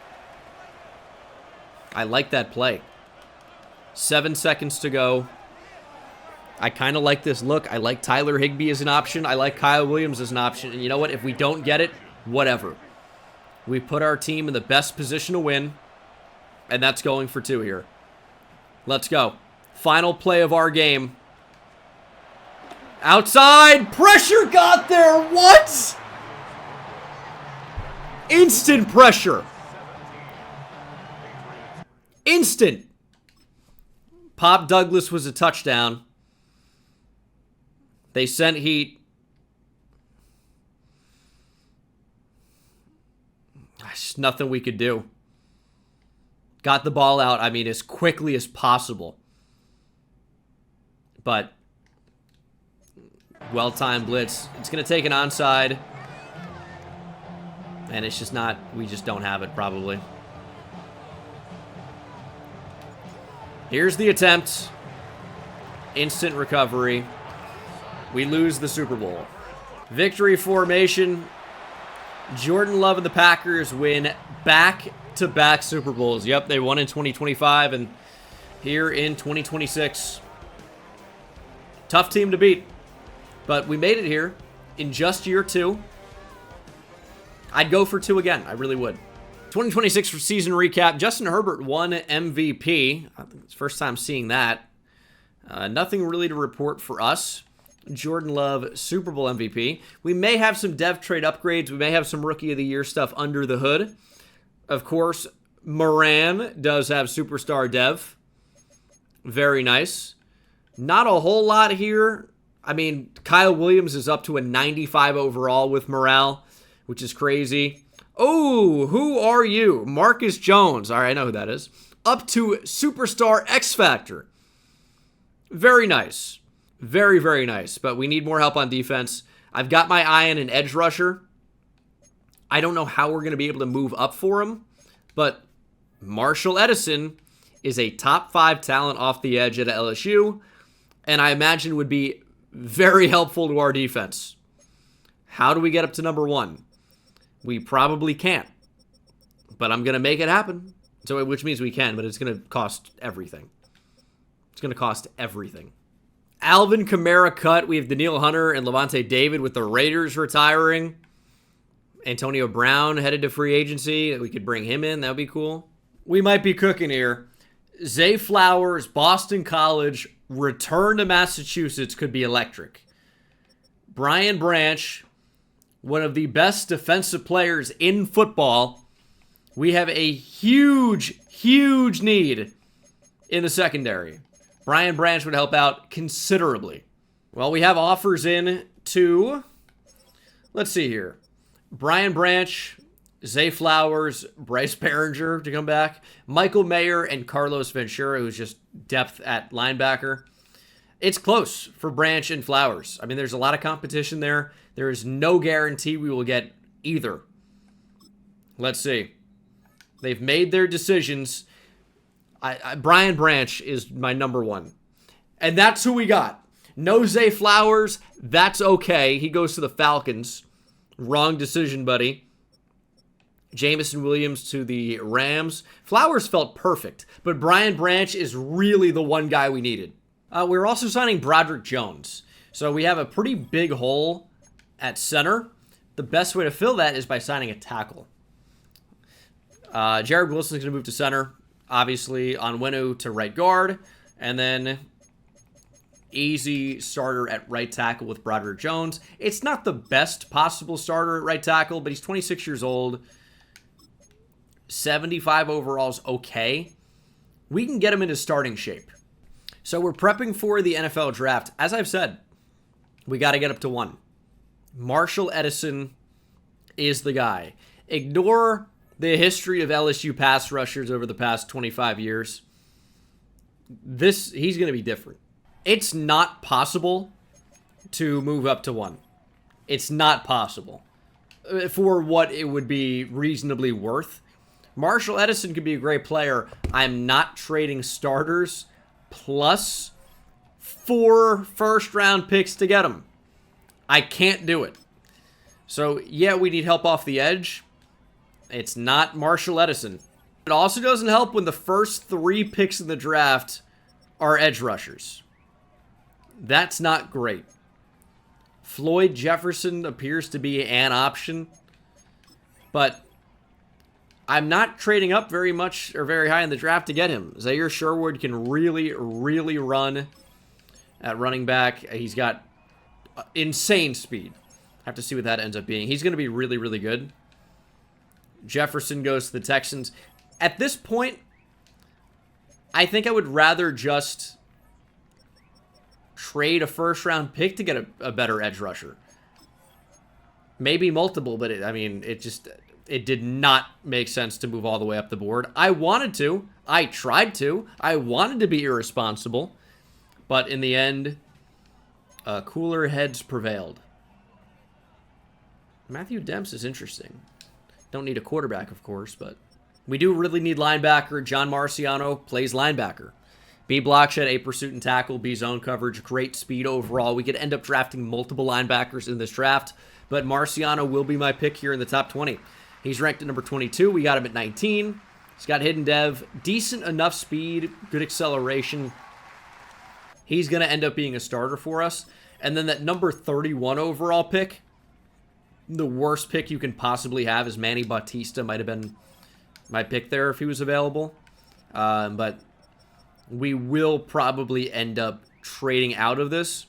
I like that play. 7 seconds to go. I kind of like this look. I like Tyler Higbee as an option. I like Kyle Williams as an option. And you know what? If we don't get it, whatever. We put our team in the best position to win. And that's going for 2 here. Let's go. Final play of our game. Outside. Pressure got there. What? Instant pressure. Instant. Pop Douglas was a touchdown. They sent heat. There's nothing we could do. Got the ball out, I mean, as quickly as possible. But well-timed blitz. It's going to take an onside. And it's just not, we just don't have it probably. Here's the attempt. Instant recovery. We lose the Super Bowl. Victory formation. Jordan Love and the Packers win back-to-back Super Bowls. Yep, they won in 2025 and here in 2026. Tough team to beat. But we made it here in just year 2. I'd go for 2 again. I really would. 2026 for season recap. Justin Herbert won MVP. I think it's the first time seeing that. Nothing really to report for us. Jordan Love, Super Bowl MVP. We may have some dev trade upgrades. We may have some Rookie of the Year stuff under the hood. Of course, Moran does have Superstar Dev. Very nice. Not a whole lot here. I mean, Kyle Williams is up to a 95 overall with morale, which is crazy. Oh, who are you? Marcus Jones. All right, I know who that is. Up to Superstar X Factor. Very nice. Very, very nice. But we need more help on defense. I've got my eye on an edge rusher. I don't know how we're going to be able to move up for him. But Marshall Edison is a top 5 talent off the edge at LSU. And I imagine would be very helpful to our defense. How do we get up to number 1? We probably can't. But I'm going to make it happen. So, which means we can, but it's going to cost everything. It's going to cost everything. Alvin Kamara cut. We have Daniil Hunter and Levante David with the Raiders retiring. Antonio Brown headed to free agency. We could bring him in. That would be cool. We might be cooking here. Zay Flowers, Boston College, return to Massachusetts could be electric. Brian Branch, one of the best defensive players in football. We have a huge, huge need in the secondary. Brian Branch would help out considerably. Well, we have offers in to, let's see here, Brian Branch, Zay Flowers, Bryce Behringer to come back, Michael Mayer, and Carlos Ventura, who's just depth at linebacker. It's close for Branch and Flowers. I mean, there's a lot of competition there. There is no guarantee we will get either. Let's see. They've made their decisions. Brian Branch is my number 1. And that's who we got. No Zay Flowers. That's okay. He goes to the Falcons. Wrong decision, buddy. Jameson Williams to the Rams. Flowers felt perfect. But Brian Branch is really the one guy we needed. We're also signing Broderick Jones. So we have a pretty big hole at center. The best way to fill that is by signing a tackle. Jared Wilson's going to move to center. Obviously, Onwenu to right guard. And then easy starter at right tackle with Broderick Jones. It's not the best possible starter at right tackle, but he's 26 years old. 75 overall's okay. We can get him into starting shape. So we're prepping for the NFL draft. As I've said, we got to get up to 1. Marshall Edison is the guy. Ignore the history of LSU pass rushers over the past 25 years, he's going to be different. It's not possible to move up to 1. It's not possible for what it would be reasonably worth. Marshall Edison could be a great player. I'm not trading starters plus 4 first-round picks to get him. I can't do it. So, yeah, we need help off the edge. It's not Marshall Edison. It also doesn't help when the first 3 picks in the draft are edge rushers. That's not great. Floyd Jefferson appears to be an option, but I'm not trading up very much or very high in the draft to get him. Zaire Sherwood can really, really run at running back. He's got insane speed. Have to see what that ends up being. He's going to be really, really good. Jefferson goes to the Texans. At this point, I think I would rather just trade a first-round pick to get a better edge rusher. Maybe multiple, but it did not make sense to move all the way up the board. I wanted to. I tried to. I wanted to be irresponsible. But in the end, cooler heads prevailed. Matthew Demps is interesting. Don't need a quarterback, of course, but we do really need linebacker. John Marciano plays linebacker. B block shed, A pursuit and tackle, B zone coverage, great speed overall. We could end up drafting multiple linebackers in this draft, but Marciano will be my pick here in the top 20. He's ranked at number 22. We got him at 19. He's got hidden dev, decent enough speed, good acceleration. He's going to end up being a starter for us. And then that number 31 overall pick, the worst pick you can possibly have is Manny Bautista. Might have been my pick there if he was available. But we will probably end up trading out of this.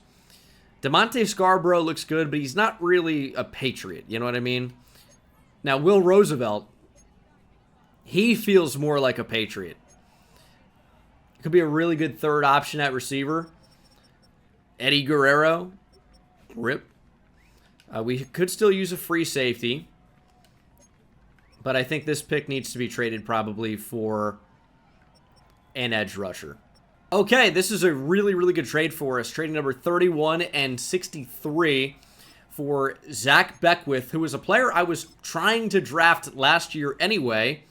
DeMonte Scarborough looks good, but he's not really a Patriot. You know what I mean? Now, Will Roosevelt, he feels more like a Patriot. Could be a really good third option at receiver. Eddie Guerrero, rip. We could still use a free safety, but I think this pick needs to be traded probably for an edge rusher. Okay, this is a really, really good trade for us. Trading number 31 and 63 for Zach Beckwith, who was a player I was trying to draft last year anyway,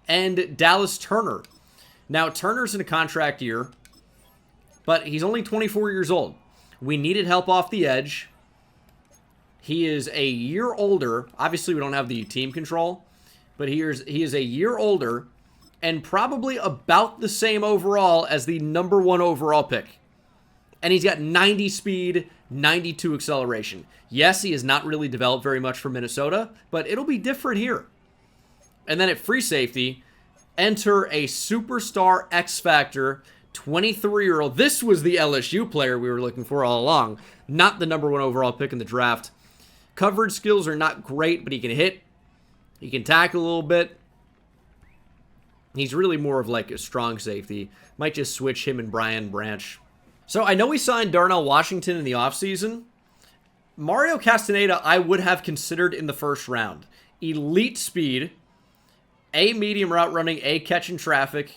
and Dallas Turner. Now, Turner's in a contract year, but he's only 24 years old. We needed help off the edge. He is a year older. Obviously, we don't have the team control, but he is a year older and probably about the same overall as the number 1 overall pick. And he's got 90 speed, 92 acceleration. Yes, he has not really developed very much for Minnesota, but it'll be different here. And then at free safety, enter a superstar X Factor 23-year-old. This was the LSU player we were looking for all along, not the number 1 overall pick in the draft. Coverage skills are not great, but he can hit. He can tackle a little bit. He's really more of like a strong safety. Might just switch him and Brian Branch. So I know we signed Darnell Washington in the offseason. Mario Castaneda I would have considered in the first round. Elite speed, A medium route running, A catch in traffic.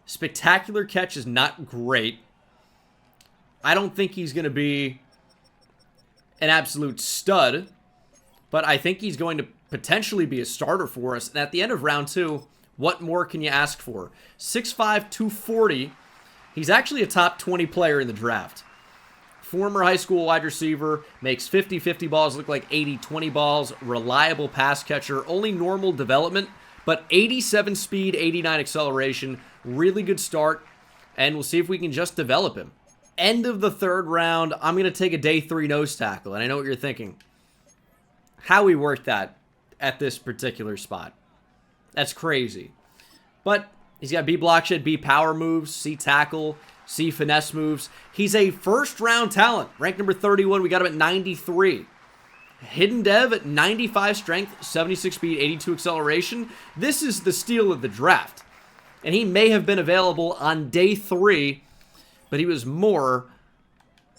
Spectacular catch is not great. I don't think he's going to be an absolute stud, but I think he's going to potentially be a starter for us. And at the end of round 2, what more can you ask for? 6'5", 240. He's actually a top 20 player in the draft. Former high school wide receiver, makes 50-50 balls look like 80-20 balls, reliable pass catcher, only normal development, but 87 speed, 89 acceleration, really good start, and we'll see if we can just develop him. End of the 3rd round, I'm going to take a day 3 nose tackle, and I know what you're thinking. How we worked that at this particular spot. That's crazy. But he's got B block shed, B power moves, C tackle, C finesse moves. He's a first-round talent, ranked number 31. We got him at 93. Hidden dev at 95 strength, 76 speed, 82 acceleration. This is the steal of the draft. And he may have been available on day 3, but he was more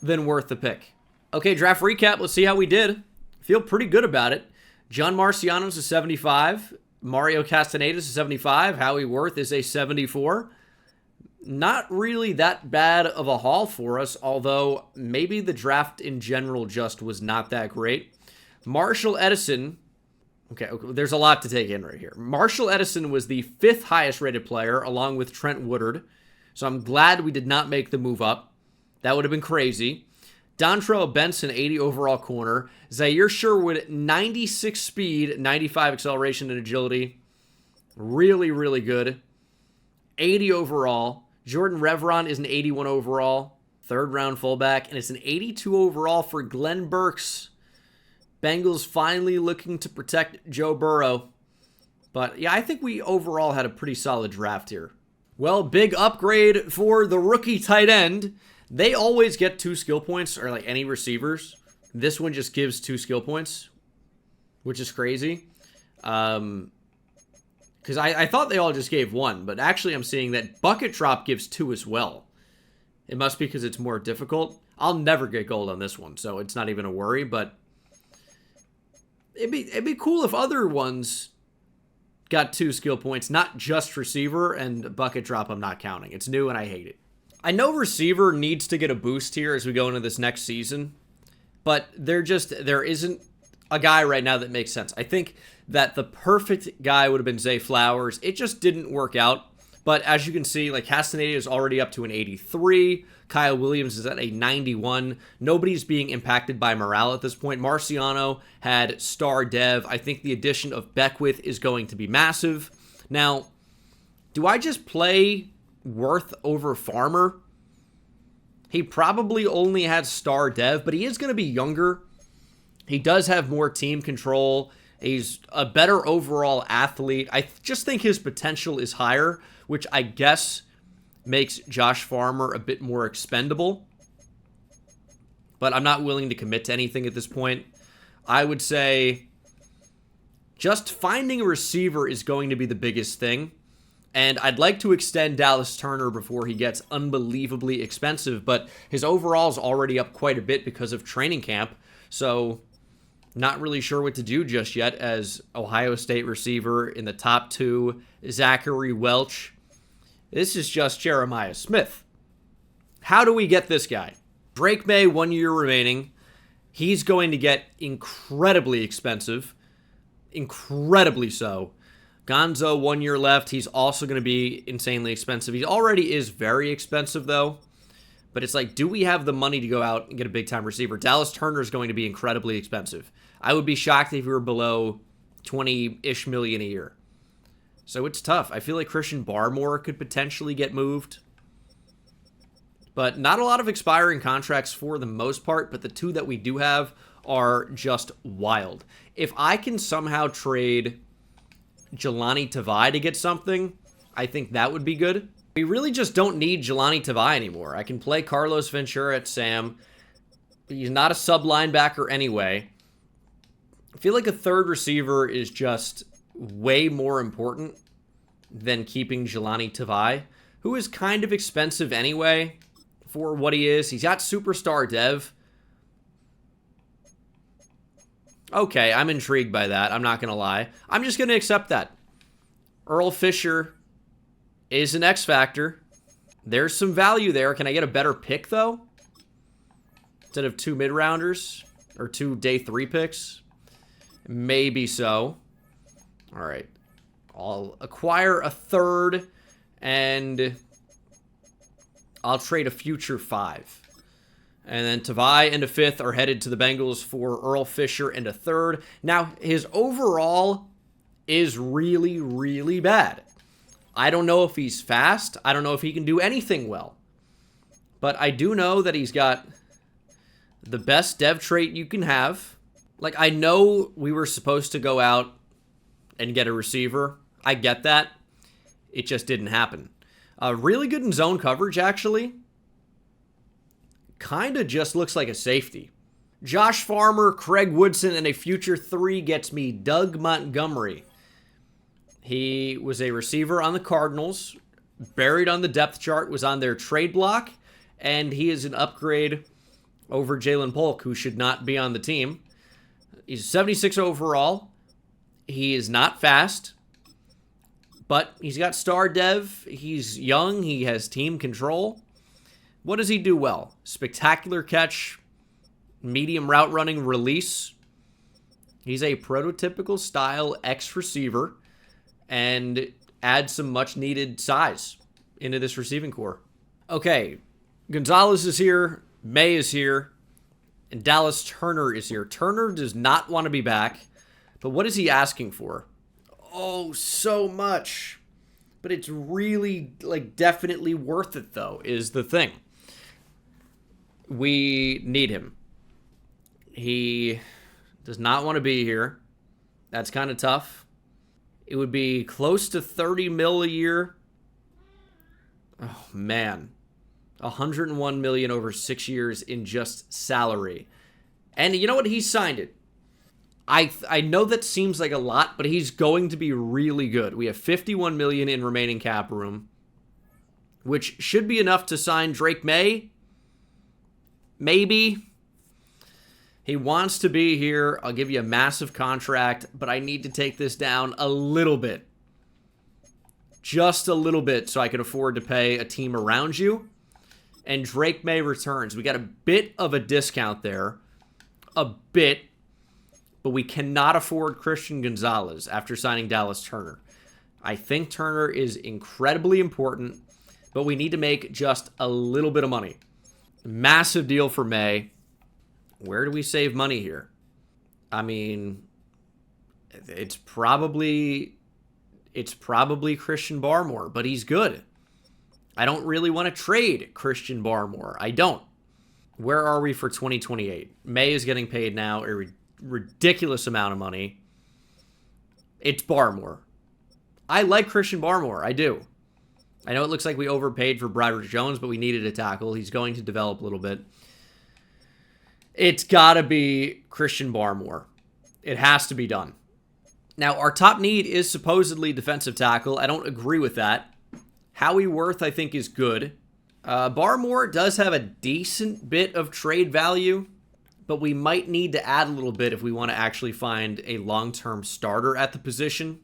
than worth the pick. Okay, draft recap. Let's see how we did. Feel pretty good about it. John Marciano's a 75. Mario Castaneda is a 75. Howie Worth is a 74. Not really that bad of a haul for us, although maybe the draft in general just was not that great. Marshall Edison, okay, there's a lot to take in right here. Marshall Edison was the 5th highest rated player, along with Trent Woodard, so I'm glad we did not make the move up. That would have been crazy. Dontrell Benson, 80 overall corner. Zaire Sherwood, 96 speed, 95 acceleration and agility. Really, really good. 80 overall. Jordan Revron is an 81 overall, 3rd round fullback, and it's an 82 overall for Glenn Burks. Bengals finally looking to protect Joe Burrow. But yeah, I think we overall had a pretty solid draft here. Well, big upgrade for the rookie tight end. They always get 2 skill points, or like any receivers. This one just gives 2 skill points, which is crazy. Because I thought they all just gave 1, but actually I'm seeing that Bucket Drop gives 2 as well. It must be because it's more difficult. I'll never get gold on this one, so it's not even a worry, but it'd be cool if other ones got 2 skill points, not just receiver, and Bucket Drop I'm not counting. It's new and I hate it. I know receiver needs to get a boost here as we go into this next season, but there isn't a guy right now that makes sense. I think that the perfect guy would have been Zay Flowers. It just didn't work out. But as you can see, like Castaneda is already up to an 83. Kyle Williams is at a 91. Nobody's being impacted by morale at this point. Marciano had star dev. I think the addition of Beckwith is going to be massive. Now, do I just play Worth over Farmer? He probably only had star dev, but he is going to be younger. He does have more team control. He's a better overall athlete. I just think his potential is higher, which I guess makes Josh Farmer a bit more expendable. But I'm not willing to commit to anything at this point. I would say just finding a receiver is going to be the biggest thing. And I'd like to extend Dallas Turner before he gets unbelievably expensive, but his overall is already up quite a bit because of training camp. So not really sure what to do just yet as Ohio State receiver in the top 2, Zachary Welch. This is just Jeremiah Smith. How do we get this guy? Drake May, 1 year remaining. He's going to get incredibly expensive. Incredibly so. Gonzo, 1 year left. He's also going to be insanely expensive. He already is very expensive, though. But it's like, do we have the money to go out and get a big-time receiver? Dallas Turner is going to be incredibly expensive. I would be shocked if we were below 20-ish million a year. So it's tough. I feel like Christian Barmore could potentially get moved. But not a lot of expiring contracts for the most part, but the 2 that we do have are just wild. If I can somehow trade Jelani Tavai to get something, I think that would be good. We really just don't need Jelani Tavai anymore. I can play Carlos Ventura at Sam. He's not a sub linebacker anyway. I feel like a 3rd receiver is just way more important than keeping Jelani Tavai, who is kind of expensive anyway for what he is. He's got superstar dev. Okay, I'm intrigued by that. I'm not going to lie. I'm just going to accept that. Earl Fisher is an X factor. There's some value there. Can I get a better pick, though? Instead of 2 mid-rounders or 2 day 3 picks? Maybe so. All right. I'll acquire a 3rd, and I'll trade a future 5. And then Tavai and a 5th are headed to the Bengals for Earl Fisher and a 3rd. Now, his overall is really, really bad. I don't know if he's fast. I don't know if he can do anything well. But I do know that he's got the best dev trait you can have. Like, I know we were supposed to go out and get a receiver. I get that. It just didn't happen. Really good in zone coverage, actually. Kind of just looks like a safety. Josh Farmer, Craig Woodson, and a future 3 gets me Doug Montgomery. He was a receiver on the Cardinals, buried on the depth chart, was on their trade block, and he is an upgrade over Jalen Polk, who should not be on the team. He's 76 overall. He is not fast. But he's got star dev. He's young. He has team control. What does he do well? Spectacular catch, medium route running, release. He's a prototypical style X receiver and adds some much needed size into this receiving core. Okay, Gonzalez is here, May is here, and Dallas Turner is here. Turner does not want to be back, but what is he asking for? Oh, so much. But it's really, like, definitely worth it, though, is the thing. We need him. He does not want to be here. That's kind of tough. It would be close to 30 mil a year. Oh, man. 101 million over 6 years in just salary. And you know what? He signed it. I know that seems like a lot, but he's going to be really good. We have 51 million in remaining cap room, which should be enough to sign Drake May. Maybe. He wants to be here. I'll give you a massive contract, but I need to take this down a little bit. Just a little bit so I can afford to pay a team around you. And Drake May returns. We got a bit of a discount there. A bit. But we cannot afford Christian Gonzalez after signing Dallas Turner. I think Turner is incredibly important, but we need to make just a little bit of money. Massive deal for May. Where do we save money here? I mean, it's probably Christian Barmore, but he's good. I don't really want to trade Christian Barmore. I don't. Where are we for 2028? May is getting paid now a ridiculous amount of money. It's Barmore. I like Christian Barmore. I do. I know it looks like we overpaid for Broderick Jones, but we needed a tackle. He's going to develop a little bit. It's got to be Christian Barmore. It has to be done. Now, our top need is supposedly defensive tackle. I don't agree with that. Howie Worth, I think, is good. Barmore does have a decent bit of trade value, but we might need to add a little bit if we want to actually find a long-term starter at the position.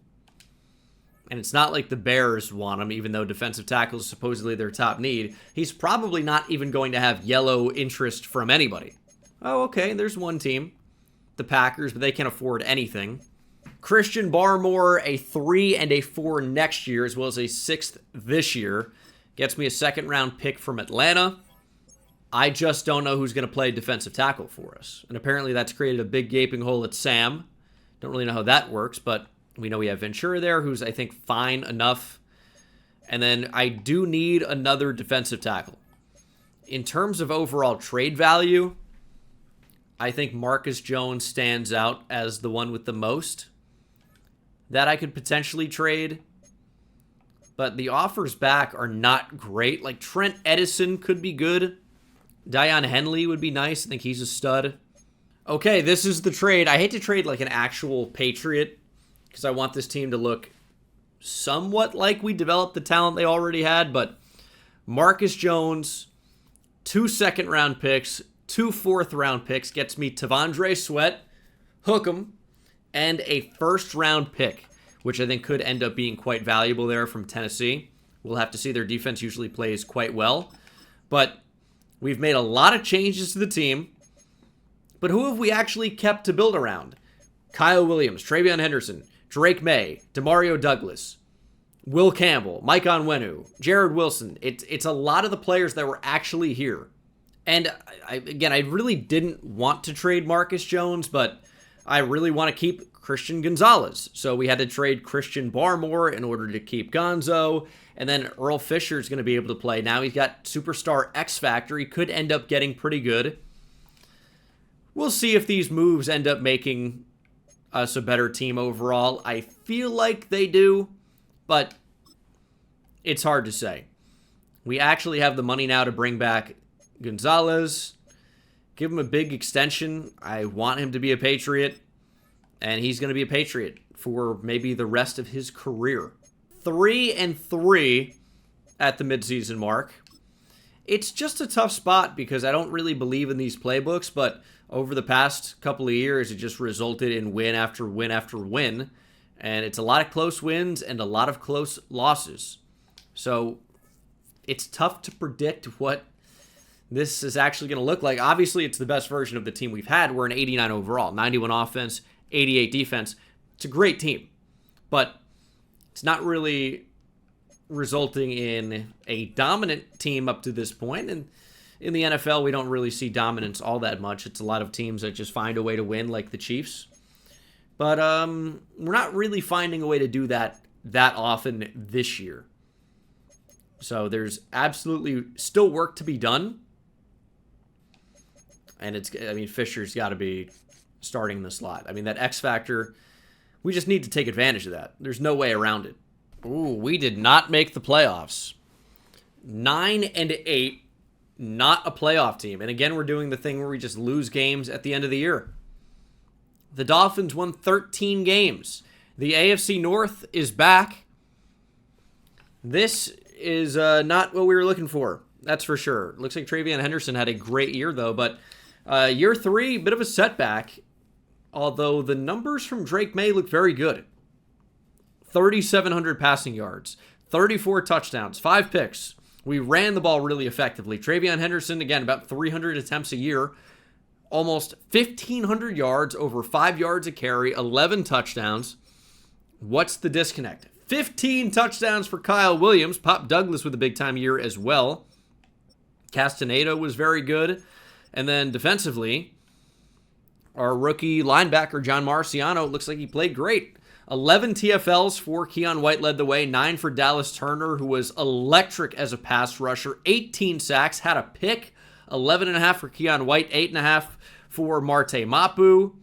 And it's not like the Bears want him, even though defensive tackle is supposedly their top need. He's probably not even going to have yellow interest from anybody. Oh, okay, there's one team. The Packers, but they can't afford anything. Christian Barmore, a 3 and a 4 next year, as well as a 6th this year. Gets me a second-round pick from Atlanta. I just don't know who's going to play defensive tackle for us. And apparently that's created a big gaping hole at Sam. Don't really know how that works, but we know we have Ventura there, who's, I think, fine enough. And then I do need another defensive tackle. In terms of overall trade value, I think Marcus Jones stands out as the one with the most that I could potentially trade. But the offers back are not great. Like Trent Edison could be good. Dion Henley would be nice. I think he's a stud. Okay, this is the trade. I hate to trade like an actual Patriot because I want this team to look somewhat like we developed the talent they already had. But Marcus Jones, 2 second-round picks, 2 fourth-round picks, gets me Tavondre Sweat, Hookem, and a first-round pick, which I think could end up being quite valuable there from Tennessee. We'll have to see. Their defense usually plays quite well. But we've made a lot of changes to the team. But who have we actually kept to build around? Kyle Williams, Travion Henderson, Drake May, Demario Douglas, Will Campbell, Mike Onwenu, Jared Wilson. It's a lot of the players that were actually here. And I really didn't want to trade Marcus Jones, but I really want to keep Christian Gonzalez. So we had to trade Christian Barmore in order to keep Gonzo. And then Earl Fisher is going to be able to play. Now he's got Superstar X Factor. He could end up getting pretty good. We'll see if these moves end up making us a better team overall. I feel like they do, but it's hard to say. We actually have the money now to bring back Gonzalez, give him a big extension. I want him to be a Patriot, and he's going to be a Patriot for maybe the rest of his career. 3-3 at the midseason mark. It's just a tough spot because I don't really believe in these playbooks, but over the past couple of years, it just resulted in win after win after win. And it's a lot of close wins and a lot of close losses. So it's tough to predict what this is actually going to look like. Obviously, it's the best version of the team we've had. We're an 89 overall, 91 offense, 88 defense. It's a great team, but it's not really resulting in a dominant team up to this point. And in the NFL, we don't really see dominance all that much. It's a lot of teams that just find a way to win, like the Chiefs. But we're not really finding a way to do that often this year. So there's absolutely still work to be done. And Fisher's got to be starting the slot. I mean, that X factor, we just need to take advantage of that. There's no way around it. Ooh, we did not make the playoffs. 9-8, not a playoff team. And again, we're doing the thing where we just lose games at the end of the year. The Dolphins won 13 games. The AFC North is back. This is not what we were looking for. That's for sure. Looks like TreVeyon Henderson had a great year, though. But year 3, bit of a setback. Although the numbers from Drake May look very good. 3,700 passing yards, 34 touchdowns, 5 picks. We ran the ball really effectively. TreVeyon Henderson, again, about 300 attempts a year. Almost 1,500 yards, over 5 yards a carry, 11 touchdowns. What's the disconnect? 15 touchdowns for Kyle Williams. Pop Douglas with a big-time year as well. Castaneda was very good. And then defensively, our rookie linebacker, John Marciano, looks like he played great. 11 TFLs for Keon White led the way. 9 for Dallas Turner, who was electric as a pass rusher. 18 sacks, had a pick. 11.5 for Keon White. 8.5 for Marte Mapu.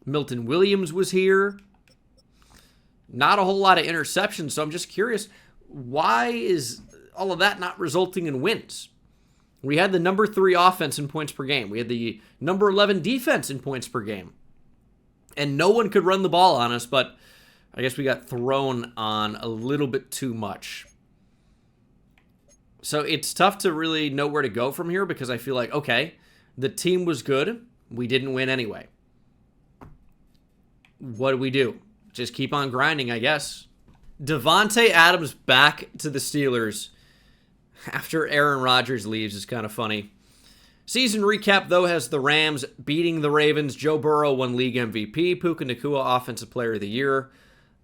Milton Williams was here. Not a whole lot of interceptions, so I'm just curious, why is all of that not resulting in wins? We had the number 3 offense in points per game. We had the number 11 defense in points per game. And no one could run the ball on us, but I guess we got thrown on a little bit too much. So it's tough to really know where to go from here because I feel like, okay, the team was good. We didn't win anyway. What do we do? Just keep on grinding, I guess. Devontae Adams back to the Steelers after Aaron Rodgers leaves is kind of funny. Season recap, though, has the Rams beating the Ravens. Joe Burrow won league MVP. Puka Nacua, Offensive Player of the Year.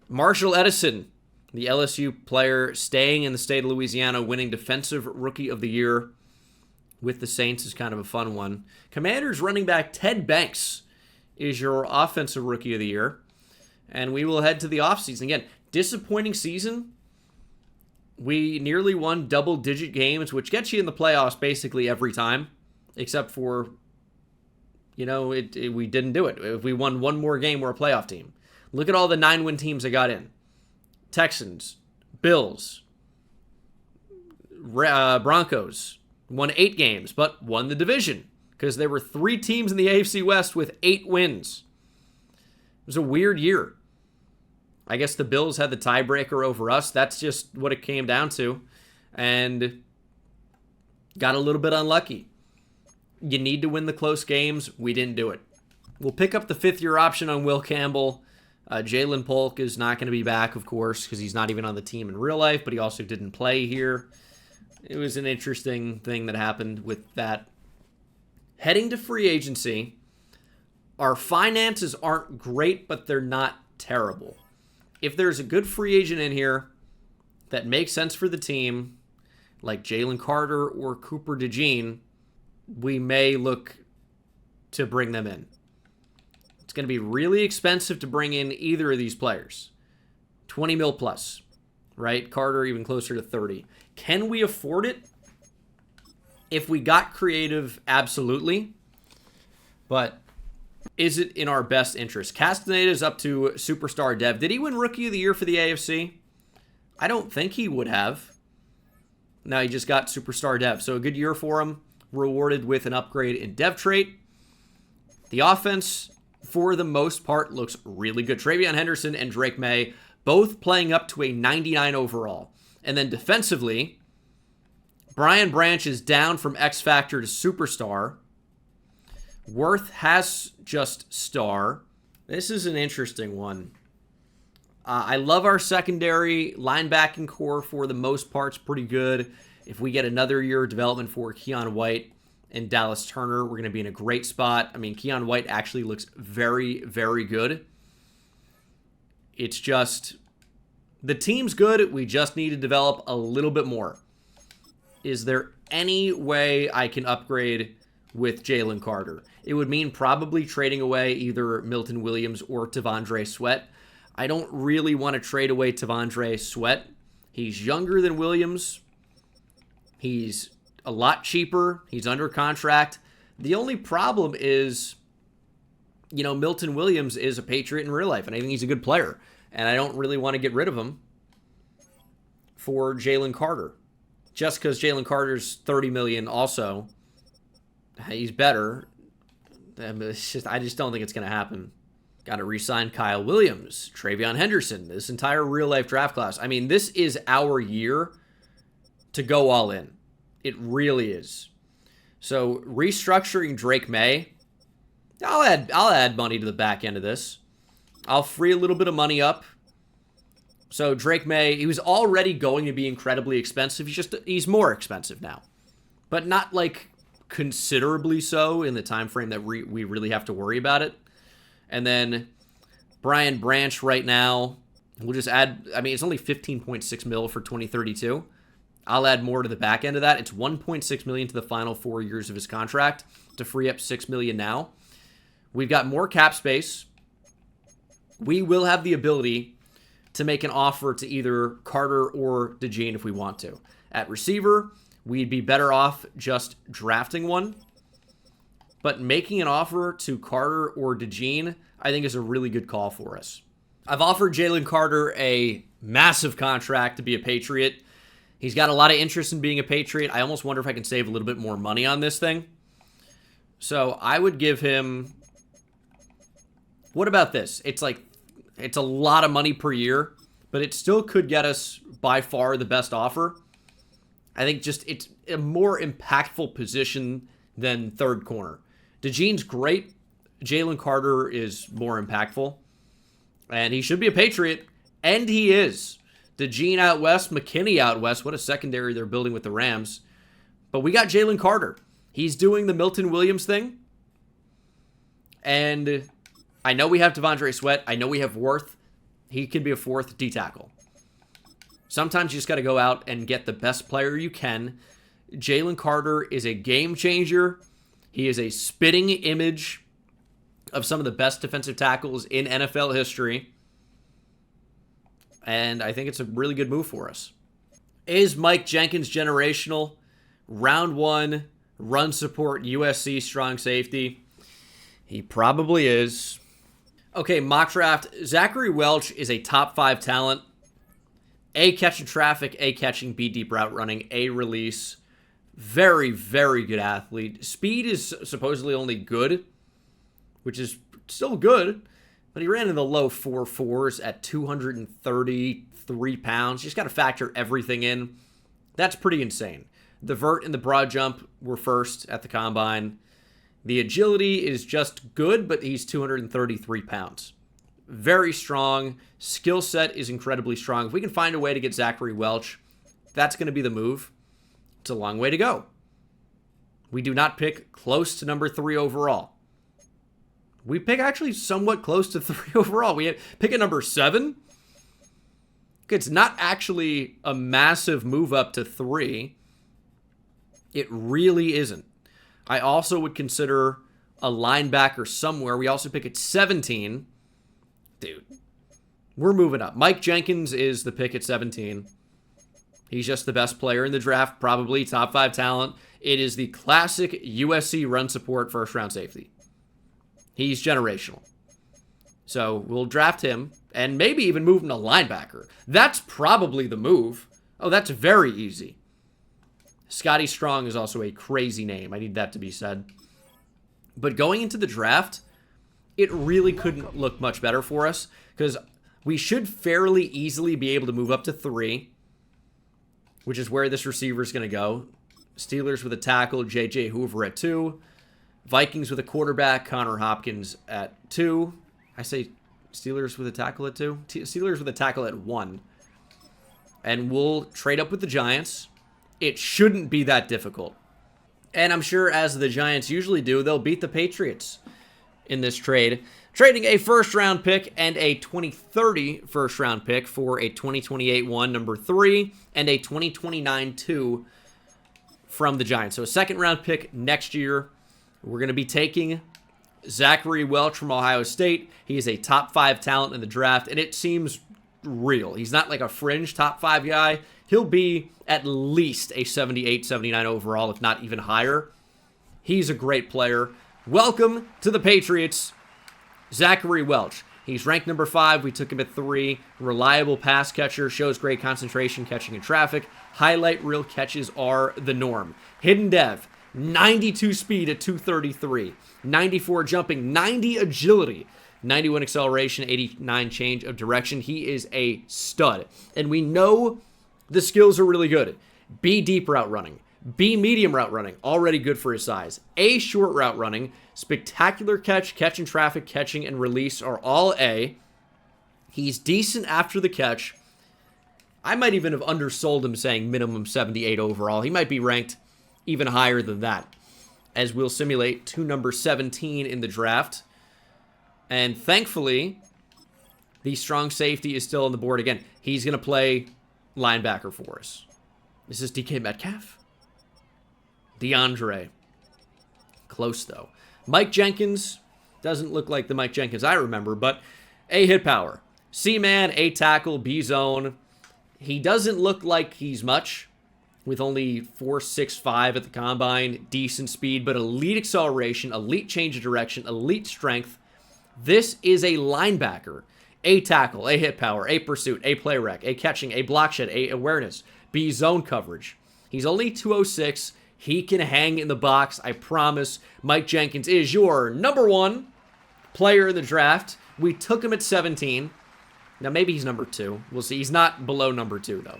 Marshall Edison, the LSU player staying in the state of Louisiana, winning Defensive Rookie of the Year with the Saints is kind of a fun one. Commanders running back Ted Banks is your Offensive Rookie of the Year. And we will head to the offseason. Again, disappointing season. We nearly won double-digit games, which gets you in the playoffs basically every time. Except for, we didn't do it. If we won one more game, we're a playoff team. Look at all the 9-win teams that got in. Texans, Bills, Broncos won 8 games, but won the division because there were 3 teams in the AFC West with 8 wins. It was a weird year. I guess the Bills had the tiebreaker over us. That's just what it came down to. And got a little bit unlucky. You need to win the close games. We didn't do it. We'll pick up the 5th-year option on Will Campbell. Jalen Polk is not going to be back, of course, because he's not even on the team in real life, but he also didn't play here. It was an interesting thing that happened with that. Heading to free agency, our finances aren't great, but they're not terrible. If there's a good free agent in here that makes sense for the team, like Jalen Carter or Cooper DeJean, we may look to bring them in. It's going to be really expensive to bring in either of these players. 20 mil plus, right? Carter even closer to 30. Can we afford it? If we got creative, absolutely. But is it in our best interest? Castaneda is up to Superstar Dev. Did he win Rookie of the Year for the AFC? I don't think he would have. No, he just got Superstar Dev. So a good year for him. Rewarded with an upgrade in Dev trait. The offense, for the most part, looks really good. TreVeyon Henderson and Drake May both playing up to a 99 overall. And then defensively, Brian Branch is down from X Factor to Superstar. Worth has just star. This is an interesting one. I love our secondary. Linebacking core, for the most part, is pretty good. If we get another year of development for Keon White and Dallas Turner, we're going to be in a great spot. I mean, Keon White actually looks very, very good. It's just, the team's good. We just need to develop a little bit more. Is there any way I can upgrade with Jalen Carter? It would mean probably trading away either Milton Williams or T'Vondre Sweat. I don't really want to trade away T'Vondre Sweat. He's younger than Williams. He's a lot cheaper. He's under contract. The only problem is, you know, Milton Williams is a Patriot in real life, and I think he's a good player. And I don't really want to get rid of him for Jalen Carter. Just because Jalen Carter's $30 million also, he's better. I just don't think it's going to happen. Got to re-sign Kyle Williams, Travion Henderson, this entire real-life draft class. I mean, this is our year to go all in. It really is. So restructuring Drake May, I'll add money to the back end of this. I'll free a little bit of money up. So Drake May, he was already going to be incredibly expensive. He's more expensive now, but not like considerably so in the time frame that we really have to worry about it. And then Brian Branch right now, we'll just add, I mean, it's only 15.6 mil for 2032. I'll add more to the back end of that. It's 1.6 million to the final 4 years of his contract to free up 6 million now. We've got more cap space. We will have the ability to make an offer to either Carter or DeJean if we want to. At receiver, we'd be better off just drafting one. But making an offer to Carter or DeJean, I think, is a really good call for us. I've offered Jalen Carter a massive contract to be a Patriot. He's got a lot of interest in being a Patriot. I almost wonder if I can save a little bit more money on this thing. So I would give him... What about this? It's a lot of money per year, but it still could get us by far the best offer. I think just it's a more impactful position than third corner. DeJean's great. Jalen Carter is more impactful. And he should be a Patriot. And he is. DeJean out west, McKinney out west. What a secondary they're building with the Rams. But we got Jalen Carter. He's doing the Milton Williams thing. And I know we have T'Vondre Sweat. I know we have Worth. He can be a fourth D tackle. Sometimes you just got to go out and get the best player you can. Jalen Carter is a game changer. He is a spitting image of some of the best defensive tackles in NFL history. And I think it's a really good move for us. Is Mike Jenkins generational? Round one, run support, USC strong safety. He probably is. Okay, mock draft. Zachary Welch is a top 5 talent. A, catching traffic. A, catching B, deep route running. A, release. Very, very good athlete. Speed is supposedly only good, which is still good, but he ran in the low 4.4s at 233 pounds. You just got to factor everything in. That's pretty insane. The vert and the broad jump were first at the combine. The agility is just good, but he's 233 pounds. Very strong. Skill set is incredibly strong. If we can find a way to get Zachary Welch, that's going to be the move. It's a long way to go. We do not pick close to number 3 overall. We pick actually somewhat close to 3 overall. We pick a number 7. It's not actually a massive move up to 3. It really isn't. I also would consider a linebacker somewhere. We also pick at 17. Dude, we're moving up. Mike Jenkins is the pick at 17. He's just the best player in the draft, probably top 5 talent. It is the classic USC run support first round safety. He's generational. So we'll draft him and maybe even move him to linebacker. That's probably the move. Oh, that's very easy. Scotty Strong is also a crazy name. I need that to be said. But going into the draft, it really couldn't look much better for us because we should fairly easily be able to move up to 3, which is where this receiver is going to go. Steelers with a tackle, J.J. Hoover at 2. Vikings with a quarterback, Connor Hopkins at 2. I say Steelers with a tackle at 2? Steelers with a tackle at 1. And we'll trade up with the Giants. It shouldn't be that difficult. And I'm sure, as the Giants usually do, they'll beat the Patriots in this trade. Trading a first-round pick and a 2030 first-round pick for a 2028 1, number 3, and a 2029 2 from the Giants. So a second-round pick next year. We're going to be taking Zachary Welch from Ohio State. He is a top 5 talent in the draft, and it seems real. He's not like a fringe top 5 guy. He'll be at least a 78, 79 overall, if not even higher. He's a great player. Welcome to the Patriots, Zachary Welch. He's ranked number 5. We took him at 3. Reliable pass catcher, shows great concentration catching in traffic. Highlight reel catches are the norm. Hidden dev, 92 speed at 233. 94 jumping, 90 agility. 91 acceleration, 89 change of direction. He is a stud. And we know the skills are really good. B deep route running. B medium route running. Already good for his size. A short route running. Spectacular catch, catch in traffic, catching, and release are all A. He's decent after the catch. I might even have undersold him saying minimum 78 overall. He might be ranked even higher than that, as we'll simulate to number 17 in the draft. And thankfully, the strong safety is still on the board again. He's going to play linebacker for us. This is DK Metcalf. DeAndre. Close, though. Mike Jenkins doesn't look like the Mike Jenkins I remember, but A hit power. C-man, A tackle, B zone. He doesn't look like he's much, with only 4.65 at the combine. Decent speed, but elite acceleration, elite change of direction, elite strength. This is a linebacker. A tackle, A hit power, A pursuit, A play rec, A catching, A block shed, A awareness, B zone coverage. He's only 206. He can hang in the box, I promise. Mike Jenkins is your number 1 player in the draft. We took him at 17. Now, maybe he's number 2. We'll see. He's not below number 2, though.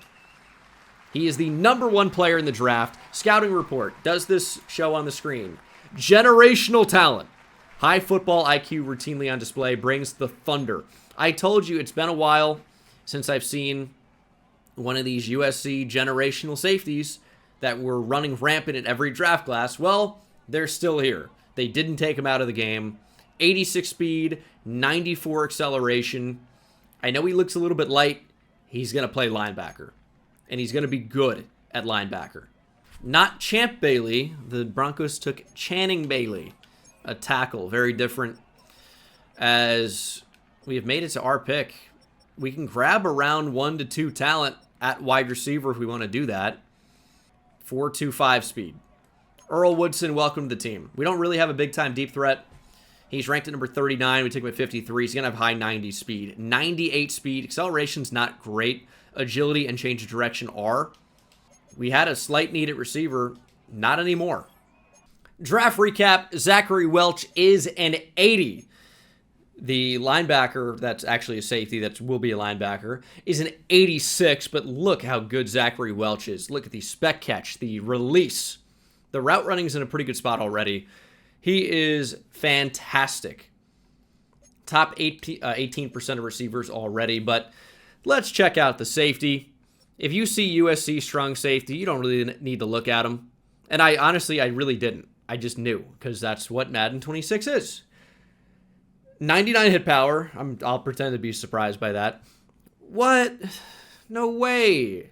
He is the number 1 player in the draft. Scouting report does this show on the screen. Generational talent. High football IQ routinely on display. Brings the thunder. I told you it's been a while since I've seen one of these USC generational safeties that were running rampant in every draft class. Well, they're still here. They didn't take him out of the game. 86 speed, 94 acceleration. I know he looks a little bit light. He's going to play linebacker. And he's going to be good at linebacker. Not Champ Bailey. The Broncos took Channing Bailey, a tackle. Very different. As we have made it to our pick, we can grab around 1 to 2 talent at wide receiver if we want to do that. 4.25 speed. Earl Woodson, welcome to the team. We don't really have a big-time deep threat. He's ranked at number 39. We took him at 53. He's going to have high 90 speed. 98 speed. Acceleration's not great. Agility and change of direction are. We had a slight need at receiver. Not anymore. Draft recap. Zachary Welch is an 80. The linebacker, that's actually a safety, that will be a linebacker, is an 86, but look how good Zachary Welch is. Look at the spec catch, the release. The route running's in a pretty good spot already. He is fantastic. Top 18% of receivers already, but let's check out the safety. If you see USC strong safety, you don't really need to look at him. And I really didn't. I just knew, because that's what Madden 26 is. 99 hit power. I'll pretend to be surprised by that. What? No way.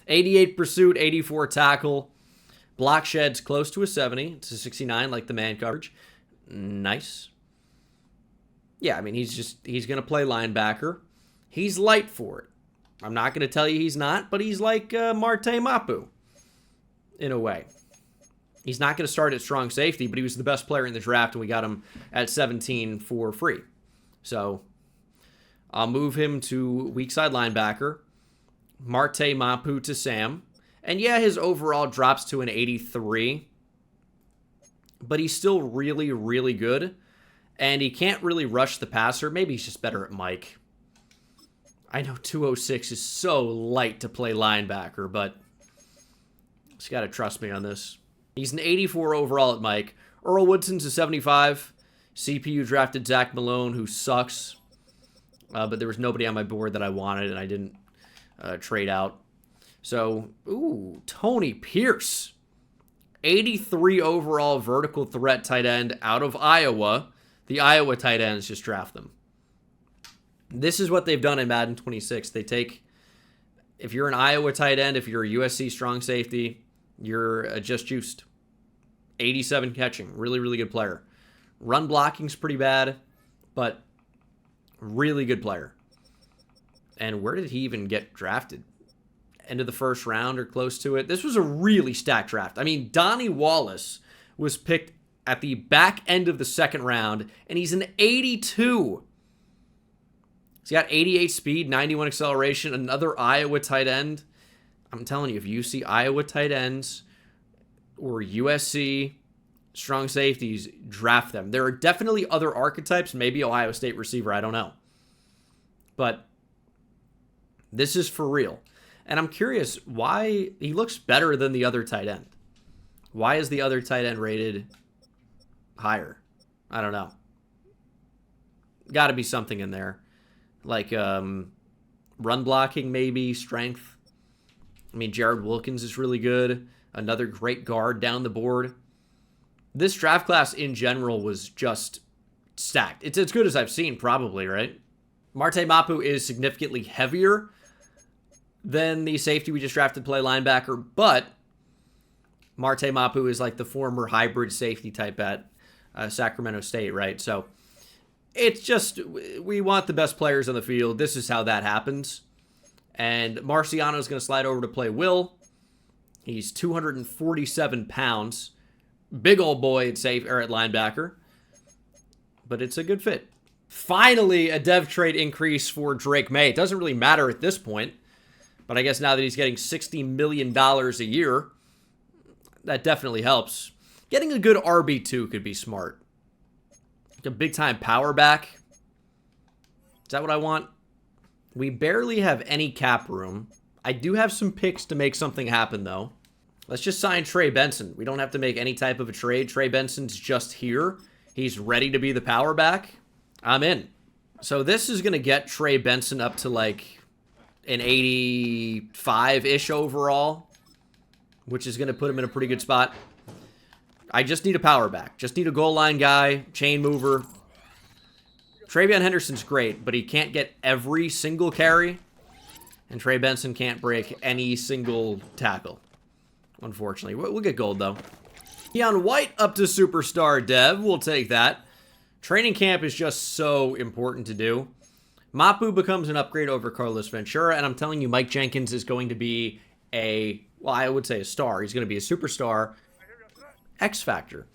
88 pursuit, 84 tackle. Block shed's close to a 70. It's a 69 like the man coverage. Nice. Yeah, I mean, he's going to play linebacker. He's light for it. I'm not going to tell you he's not, but he's like Marte Mapu in a way. He's not going to start at strong safety, but he was the best player in the draft, and we got him at 17 for free. So I'll move him to weak side linebacker. Marte Mapu to Sam. And yeah, his overall drops to an 83. But he's still really, really good. And he can't really rush the passer. Maybe he's just better at Mike. I know 206 is so light to play linebacker, but just got to trust me on this. He's an 84 overall at Mike. Earl Woodson's a 75. CPU drafted Zach Malone, who sucks. But there was nobody on my board that I wanted, and I didn't trade out. So, ooh, Tony Pierce. 83 overall vertical threat tight end out of Iowa. The Iowa tight ends, just draft them. This is what they've done in Madden 26. They take, if you're an Iowa tight end, if you're a USC strong safety, you're just juiced. 87 catching. Really, really good player. Run blocking's pretty bad, but really good player. And where did he even get drafted? End of the first round or close to it. This was a really stacked draft. I mean, Donnie Wallace was picked at the back end of the second round, and he's an 82. He's got 88 speed, 91 acceleration, another Iowa tight end. I'm telling you, if you see Iowa tight ends or USC strong safeties, draft them. There are definitely other archetypes, maybe Ohio State receiver, I don't know. But this is for real. And I'm curious why he looks better than the other tight end. Why is the other tight end rated higher? I don't know. Got to be something in there. Like run blocking maybe, strength. I mean, Jared Wilkins is really good. Another great guard down the board. This draft class in general was just stacked. It's as good as I've seen probably, right? Marte Mapu is significantly heavier than the safety we just drafted play linebacker, but Marte Mapu is like the former hybrid safety type at Sacramento State, right? So it's just, we want the best players on the field. This is how that happens. And Marciano is going to slide over to play Will. He's 247 pounds. Big old boy at safe or at linebacker. But it's a good fit. Finally, a dev trade increase for Drake May. It doesn't really matter at this point. But I guess now that he's getting $60 million a year, that definitely helps. Getting a good RB2 could be smart. Like a big-time power back. Is that what I want? We barely have any cap room. I do have some picks to make something happen, though. Let's just sign Trey Benson. We don't have to make any type of a trade. Trey Benson's just here. He's ready to be the power back. I'm in. So this is going to get Trey Benson up to like an 85-ish overall, which is going to put him in a pretty good spot. I just need a power back. Just need a goal line guy, chain mover. TreVeyon Henderson's great, but he can't get every single carry. And Trey Benson can't break any single tackle, unfortunately. We'll get gold, though. Keon White up to superstar dev. We'll take that. Training camp is just so important to do. Mapu becomes an upgrade over Carlos Ventura, and I'm telling you, Mike Jenkins is going to be well, I would say a star. He's going to be a superstar. X Factor.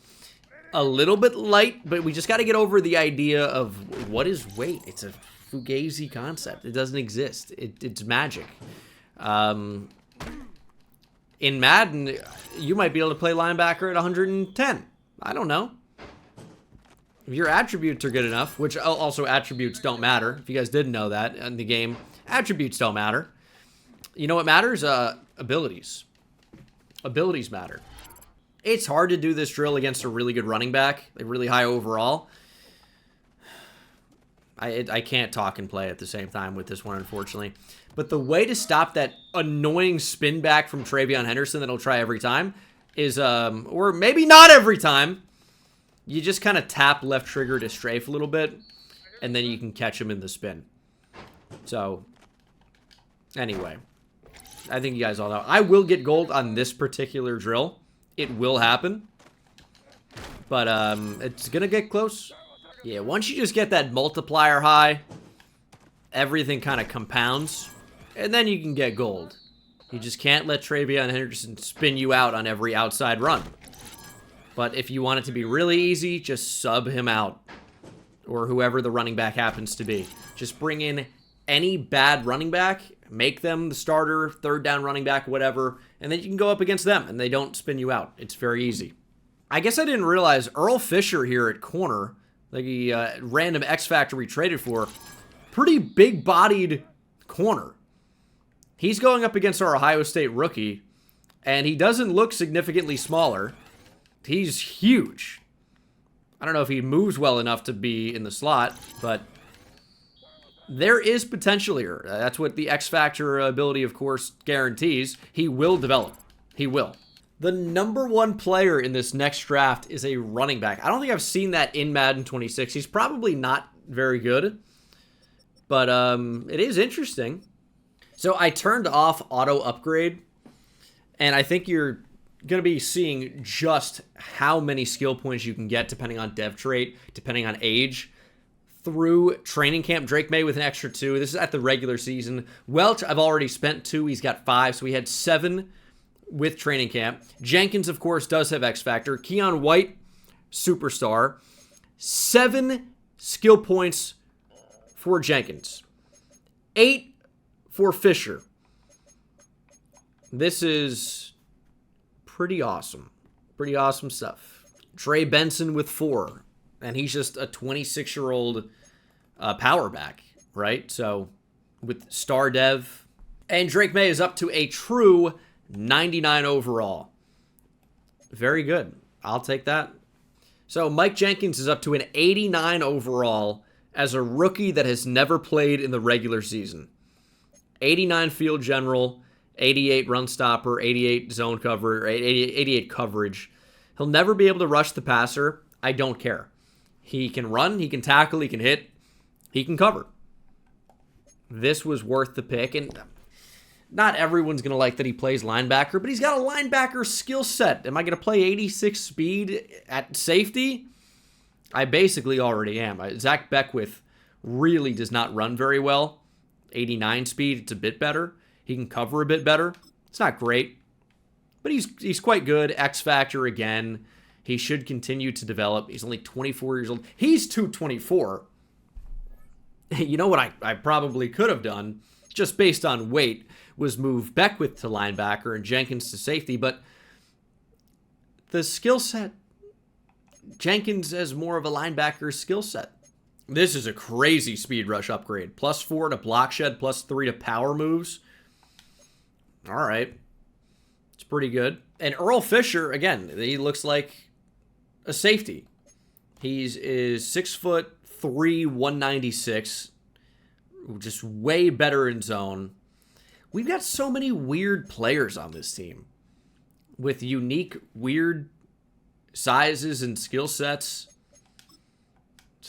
A little bit light, but we just got to get over the idea of what is weight. It's a fugazi concept. It doesn't exist. It's magic. In Madden, you might be able to play linebacker at 110. I don't know. If your attributes are good enough, which also attributes don't matter. If you guys didn't know that in the game, attributes don't matter. You know what matters? Abilities. Abilities matter. It's hard to do this drill against a really good running back, like really high overall. I can't talk and play at the same time with this one, unfortunately. But the way to stop that annoying spin back from TreVeyon Henderson that he'll try every time is, or maybe not every time, you just kind of tap left trigger to strafe a little bit, and then you can catch him in the spin. So, anyway, I think you guys all know. I will get gold on this particular drill. It will happen. But it's going to get close. Yeah, once you just get that multiplier high, everything kind of compounds. And then you can get gold. You just can't let TreVeyon Henderson spin you out on every outside run. But if you want it to be really easy, just sub him out. Or whoever the running back happens to be. Just bring in any bad running back, make them the starter, third down running back, whatever, and then you can go up against them, and they don't spin you out. It's very easy. I guess I didn't realize Earl Fisher here at corner, like the random X Factor we traded for, pretty big-bodied corner. He's going up against our Ohio State rookie, and he doesn't look significantly smaller. He's huge. I don't know if he moves well enough to be in the slot, but there is potential here. That's what the X Factor ability, of course, guarantees. He will develop. He will. The number one player in this next draft is a running back. I don't think I've seen that in Madden 26. He's probably not very good, but it is interesting. So I turned off auto upgrade, and I think you're going to be seeing just how many skill points you can get depending on dev trait, depending on age, through training camp. Drake May with an extra 2. This is at the regular season. Welch, I've already spent 2. He's got 5, so we had 7 with training camp. Jenkins, of course, does have X Factor. Keon White, superstar. 7 skill points for Jenkins. 8 for Fisher. This is pretty awesome. Pretty awesome stuff. Trey Benson with 4. And he's just a 26-year-old power back, right? So with star dev. And Drake May is up to a true 99 overall. Very good. I'll take that. So Mike Jenkins is up to an 89 overall as a rookie that has never played in the regular season. 89 field general, 88 run stopper, 88 zone cover, 88 coverage. He'll never be able to rush the passer. I don't care. He can run, he can tackle, he can hit, he can cover. This was worth the pick, and not everyone's going to like that he plays linebacker, but he's got a linebacker skill set. Am I going to play 86 speed at safety? I basically already am. Zach Beckwith really does not run very well. 89 speed, it's a bit better. He can cover a bit better. It's not great, but he's quite good. X Factor again. He should continue to develop. He's only 24 years old. He's 224. You know what I probably could have done, just based on weight, was move Beckwith to linebacker and Jenkins to safety, but the skill set, Jenkins has more of a linebacker skill set. This is a crazy speed rush upgrade. +4 to block shed, +3 to power moves. All right. It's pretty good. And Earl Fisher, again, he looks like a safety. He's 6'3", 196. Just way better in zone. We've got so many weird players on this team with unique, weird sizes and skill sets.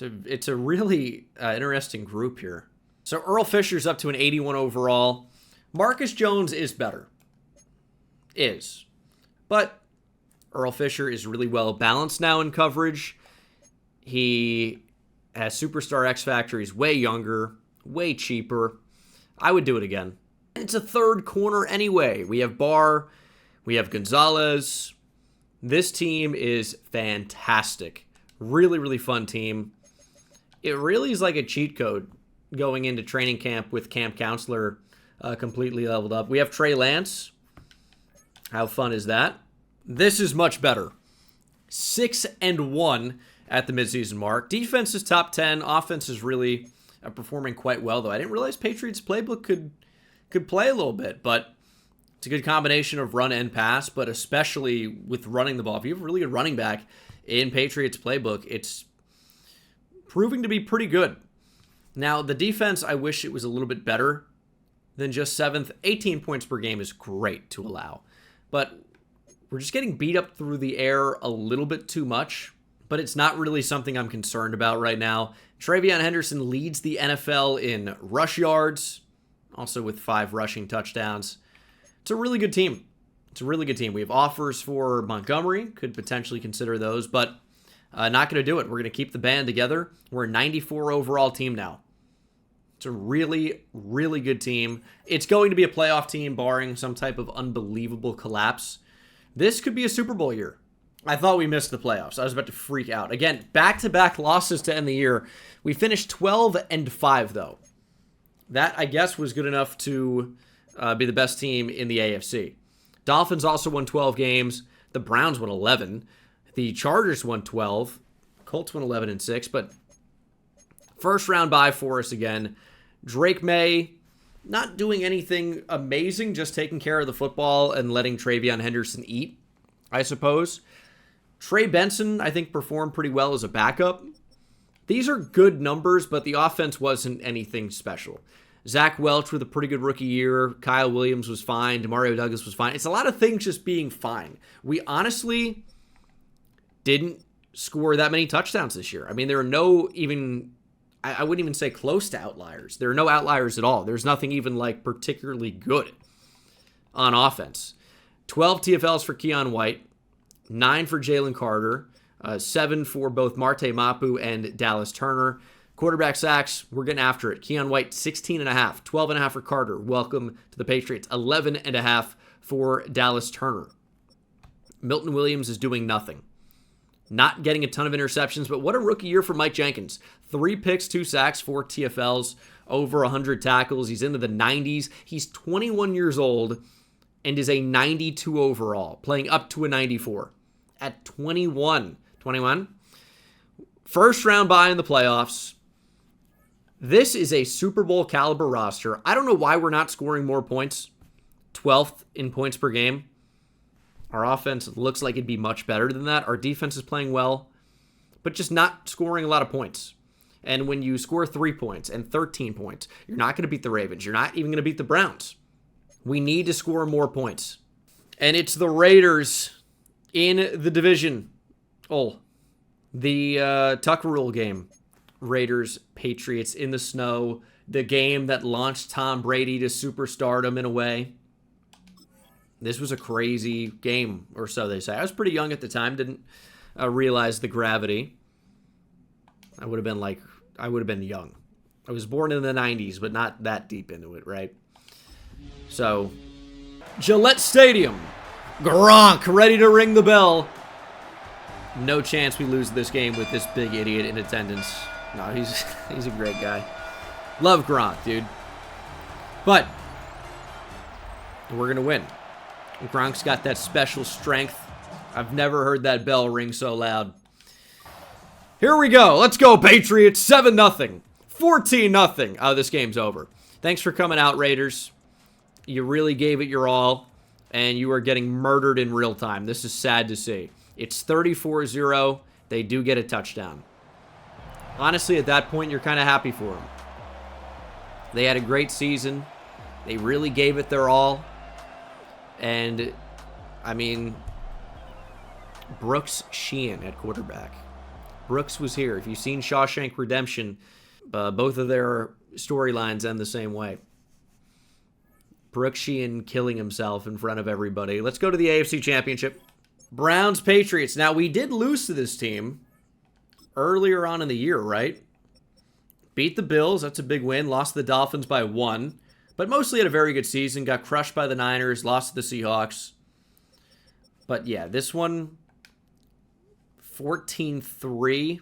It's a really interesting group here. So Earl Fisher's up to an 81 overall. Marcus Jones is better. But Earl Fisher is really well balanced now in coverage. He has superstar X Factor. He's way younger, way cheaper. I would do it again. It's a third corner anyway. We have Barr. We have Gonzalez. This team is fantastic. Really, really fun team. It really is like a cheat code going into training camp with camp counselor completely leveled up. We have Trey Lance. How fun is that? This is much better. 6-1 at the midseason mark. Defense is top 10. Offense is really performing quite well, though. I didn't realize Patriots playbook could play a little bit, but it's a good combination of run and pass, but especially with running the ball. If you have a really good running back in Patriots playbook, it's proving to be pretty good. Now, the defense, I wish it was a little bit better than just 7th. 18 points per game is great to allow, but we're just getting beat up through the air a little bit too much, but it's not really something I'm concerned about right now. Travion Henderson leads the NFL in rush yards, also with 5 rushing touchdowns. It's a really good team. We have offers for Montgomery, could potentially consider those, but not going to do it. We're going to keep the band together. We're a 94 overall team now. It's a really, really good team. It's going to be a playoff team, barring some type of unbelievable collapse. This could be a Super Bowl year. I thought we missed the playoffs. I was about to freak out. Again, back-to-back losses to end the year. We finished 12-5, though. That, I guess, was good enough to be the best team in the AFC. Dolphins also won 12 games. The Browns won 11. The Chargers won 12. Colts won 11-6. But first round bye for us again. Drake May, not doing anything amazing, just taking care of the football and letting Travion Henderson eat, I suppose. Trey Benson, I think, performed pretty well as a backup. These are good numbers, but the offense wasn't anything special. Zach Welch with a pretty good rookie year. Kyle Williams was fine. Demario Douglas was fine. It's a lot of things just being fine. We honestly didn't score that many touchdowns this year. I mean, there are no even, I wouldn't even say close to outliers. There are no outliers at all. There's nothing even like particularly good on offense. 12 TFLs for Keon White, 9 for Jalen Carter, 7 for both Marte Mapu and Dallas Turner. Quarterback sacks, we're getting after it. Keon White, 16.5, 12.5 for Carter. Welcome to the Patriots. 11.5 for Dallas Turner. Milton Williams is doing nothing. Not getting a ton of interceptions, but what a rookie year for Mike Jenkins. 3 picks, 2 sacks, 4 TFLs, over 100 tackles. He's into the 90s. He's 21 years old and is a 92 overall, playing up to a 94 at 21. 21. First round bye in the playoffs. This is a Super Bowl caliber roster. I don't know why we're not scoring more points. 12th in points per game. Our offense looks like it'd be much better than that. Our defense is playing well, but just not scoring a lot of points. And when you score 3 points and 13 points, you're not going to beat the Ravens. You're not even going to beat the Browns. We need to score more points. And it's the Raiders in the division. Oh, the Tuck Rule game. Raiders, Patriots in the snow. The game that launched Tom Brady to superstardom in a way. This was a crazy game, or so they say. I was pretty young at the time, didn't realize the gravity. I would have been young. I was born in the 90s, but not that deep into it, right? So, Gillette Stadium. Gronk ready to ring the bell. No chance we lose this game with this big idiot in attendance. No, he's a great guy. Love Gronk, dude. But we're going to win. Gronk's got that special strength. I've never heard that bell ring so loud. Here we go. Let's go, Patriots. 7-0. 14-0. Oh, this game's over. Thanks for coming out, Raiders. You really gave it your all, and you are getting murdered in real time. This is sad to see. It's 34-0. They do get a touchdown. Honestly, at that point, you're kind of happy for them. They had a great season. They really gave it their all. And, I mean, Brooks Sheehan at quarterback. Brooks was here. If you've seen Shawshank Redemption, both of their storylines end the same way. Brooks Sheehan killing himself in front of everybody. Let's go to the AFC Championship. Browns, Patriots. Now, we did lose to this team earlier on in the year, right? Beat the Bills. That's a big win. Lost to the Dolphins by 1. But mostly had a very good season. Got crushed by the Niners. Lost to the Seahawks. But yeah, this one, 14-3.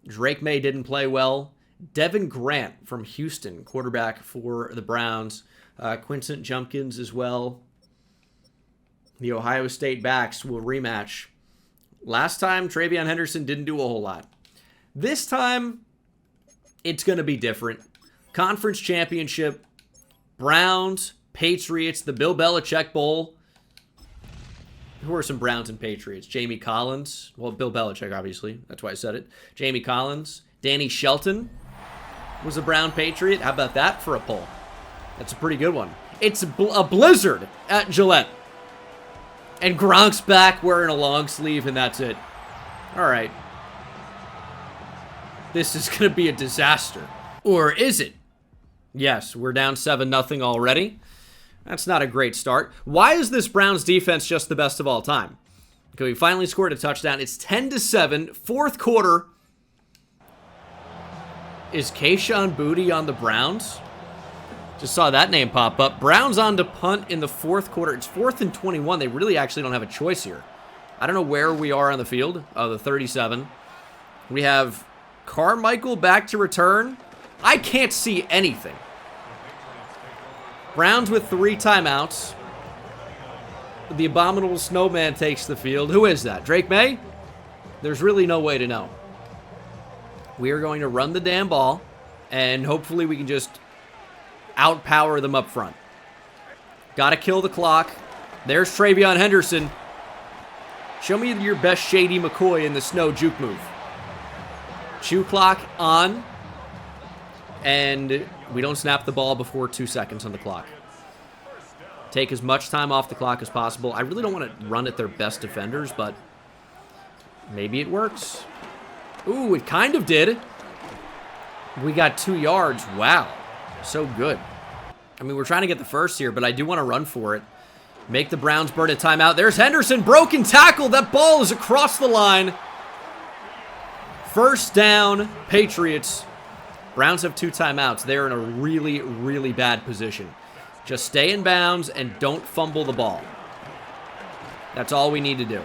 Drake May didn't play well. Devin Grant from Houston, quarterback for the Browns. Quinsant Jumpkins as well. The Ohio State backs will rematch. Last time, Travion Henderson didn't do a whole lot. This time, it's going to be different. Conference championship, Browns, Patriots, the Bill Belichick Bowl. Who are some Browns and Patriots? Jamie Collins. Well, Bill Belichick, obviously. That's why I said it. Jamie Collins. Danny Shelton was a Brown Patriot. How about that for a poll? That's a pretty good one. It's a blizzard at Gillette. And Gronk's back wearing a long sleeve, and that's it. All right. This is going to be a disaster. Or is it? Yes, we're down 7-0 already. That's not a great start. Why is this Browns defense just the best of all time? Okay, we finally scored a touchdown. It's 10-7, fourth quarter. Is Kayshon Boutte on the Browns? Just saw that name pop up. Browns on to punt in the fourth quarter. It's 4th and 21. They really actually don't have a choice here. I don't know where we are on the field. Oh, the 37. We have Carmichael back to return. I can't see anything. Browns with 3 timeouts. The abominable snowman takes the field. Who is that? Drake May? There's really no way to know. We are going to run the damn ball, and hopefully we can just outpower them up front. Got to kill the clock. There's Travion Henderson. Show me your best Shady McCoy in the snow juke move. Chew clock on. And we don't snap the ball before 2 seconds on the clock. Take as much time off the clock as possible. I really don't want to run at their best defenders, but maybe it works. Ooh, it kind of did. We got 2 yards. Wow. So good. I mean, we're trying to get the first here, but I do want to run for it. Make the Browns burn a timeout. There's Henderson. Broken tackle. That ball is across the line. First down, Patriots. Browns have 2 timeouts. They're in a really, really bad position. Just stay in bounds and don't fumble the ball. That's all we need to do.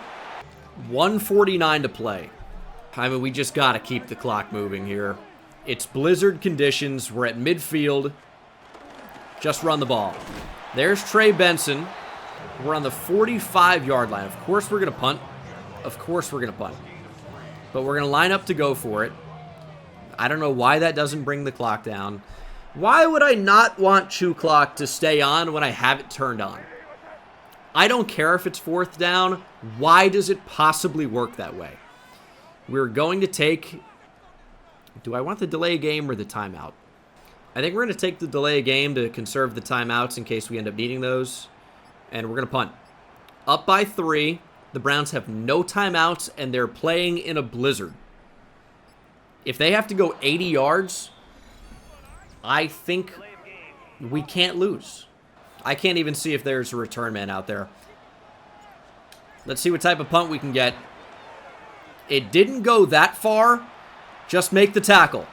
1:49 to play. I mean, we just got to keep the clock moving here. It's blizzard conditions. We're at midfield. Just run the ball. There's Trey Benson. We're on the 45-yard line. Of course we're going to punt. Of course we're going to punt. But we're going to line up to go for it. I don't know why that doesn't bring the clock down. Why would I not want Chew Clock to stay on when I have it turned on? I don't care if it's 4th down. Why does it possibly work that way? We're going to take... Do I want the delay game or the timeout? I think we're going to take the delay game to conserve the timeouts in case we end up needing those. And we're going to punt. Up by 3. The Browns have no timeouts, and they're playing in a blizzard. If they have to go 80 yards... I think we can't lose. I can't even see if there's a return man out there. Let's see what type of punt we can get. It didn't go that far. Just make the tackle.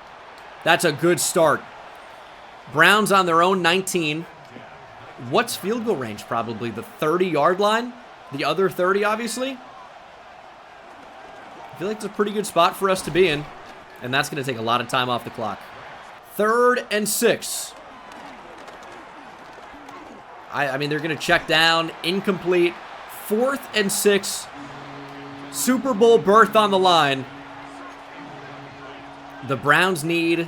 That's a good start. Browns on their own 19. What's field goal range? Probably the 30-yard line. The other 30, obviously. I feel like it's a pretty good spot for us to be in. And that's going to take a lot of time off the clock. 3rd and 6. I mean, they're going to check down. Incomplete. 4th and 6. Super Bowl berth on the line. The Browns need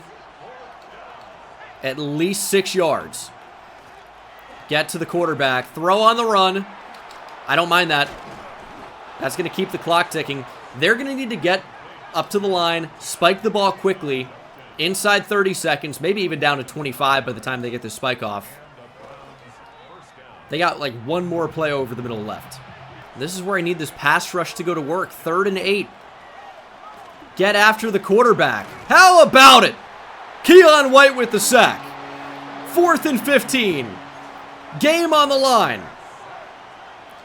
at least 6 yards. Get to the quarterback. Throw on the run. I don't mind that. That's going to keep the clock ticking. They're going to need to get up to the line, spike the ball quickly. Inside 30 seconds, maybe even down to 25 by the time they get this spike off. They got like one more play over the middle left. This is where I need this pass rush to go to work. 3rd and 8. Get after the quarterback. How about it? Keon White with the sack. 4th and 15. Game on the line.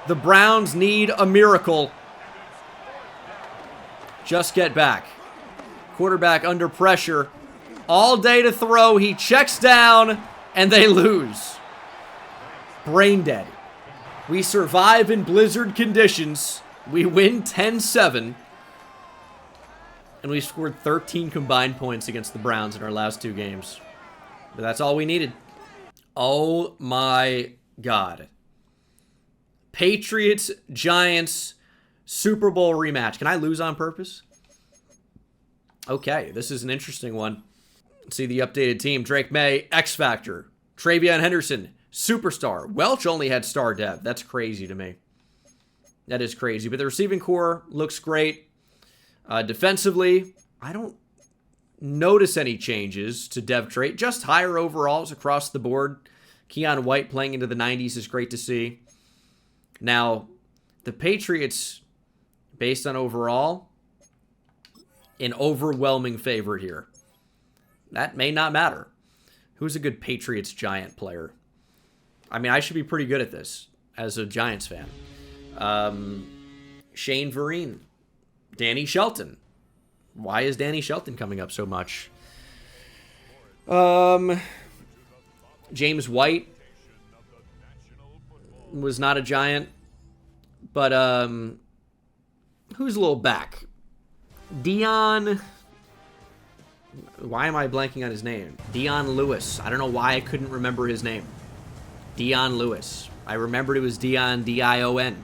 The Browns need a miracle. Just get back. Quarterback under pressure. All day to throw. He checks down, and they lose. Brain dead. We survive in blizzard conditions. We win 10-7. And we scored 13 combined points against the Browns in our last 2 games. But that's all we needed. Oh my God. Patriots, Giants, Super Bowl rematch. Can I lose on purpose? Okay, this is an interesting one. Let's see the updated team. Drake May, X Factor. Travion Henderson, Superstar. Welch only had star dev. That's crazy to me. That is crazy. But the receiving core looks great. Defensively, I don't notice any changes to dev trait. Just higher overalls across the board. Keon White playing into the 90s is great to see. Now, the Patriots, based on overall, an overwhelming favorite here. That may not matter. Who's a good Patriots Giant player? I mean, I should be pretty good at this as a Giants fan. Shane Vereen. Danny Shelton. Why is Danny Shelton coming up so much? James White was not a Giant. But, who's a little back? Dion... Why am I blanking on his name? Dion Lewis. I don't know why I couldn't remember his name. Dion Lewis. I remembered it was Dion, D-I-O-N.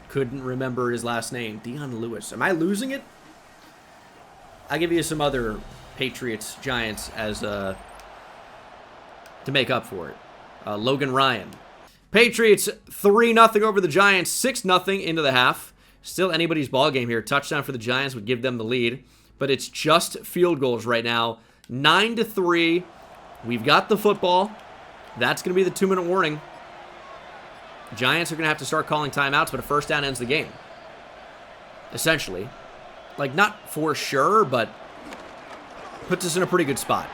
Couldn't remember his last name. Dion Lewis. Am I losing it? I'll give you some other Patriots, Giants as to make up for it. Logan Ryan. Patriots 3-0 over the Giants, 6-0 into the half. Still anybody's ball game here. Touchdown for the Giants would give them the lead. But it's just field goals right now. 9-3. We've got the football. That's going to be the 2-minute warning. Giants are going to have to start calling timeouts, but a first down ends the game. Essentially. Like, not for sure, but puts us in a pretty good spot.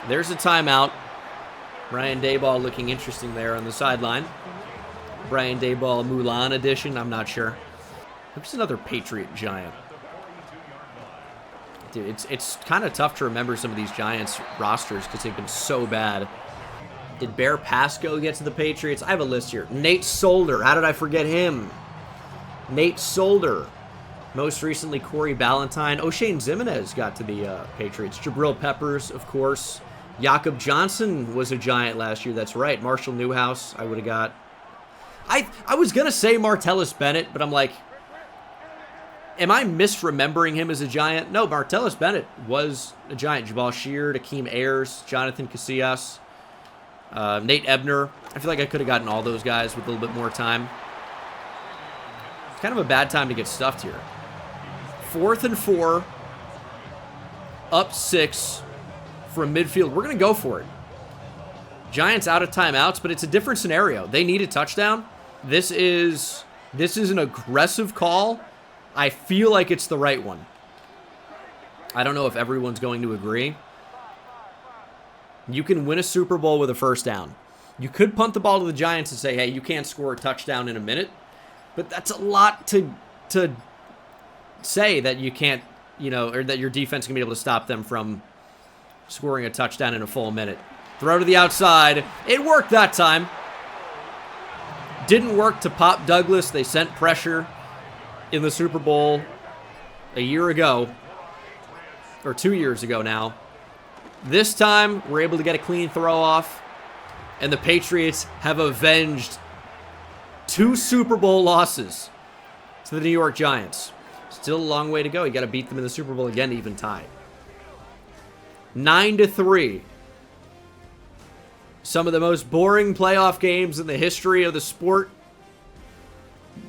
There's a timeout. Brian Daboll looking interesting there on the sideline. Brian Daboll Mulan edition, I'm not sure. Who's another Patriot Giant? Dude, it's kind of tough to remember some of these Giants rosters because they've been so bad. Did Bear Pasco get to the Patriots? I have a list here. Nate Solder. How did I forget him? Nate Solder. Most recently, Corey Ballantyne. O'Shane Zimenez got to the Patriots. Jabril Peppers, of course. Jakob Johnson was a Giant last year. That's right. Marshall Newhouse, I would have got. I was going to say Martellus Bennett, but I'm like, am I misremembering him as a Giant? No, Martellus Bennett was a Giant. Jabal Shear, Akeem Ayers, Jonathan Casillas, Nate Ebner. I feel like I could have gotten all those guys with a little bit more time. It's kind of a bad time to get stuffed here. 4th and 4. Up 6 from midfield. We're going to go for it. Giants out of timeouts, but it's a different scenario. They need a touchdown. This is an aggressive call. I feel like it's the right one. I don't know if everyone's going to agree. You can win a Super Bowl with a first down. You could punt the ball to the Giants and say, hey, you can't score a touchdown in a minute. But that's a lot to say that you can't, or that your defense can be able to stop them from scoring a touchdown in a full minute. Throw to the outside. It worked that time. Didn't work to Pop Douglas. They sent pressure in the Super Bowl a year ago, or 2 years ago now. This time, we're able to get a clean throw off, and the Patriots have avenged 2 Super Bowl losses to the New York Giants. Still a long way to go. You got to beat them in the Super Bowl again to even tie. 9-3. Some of the most boring playoff games in the history of the sport.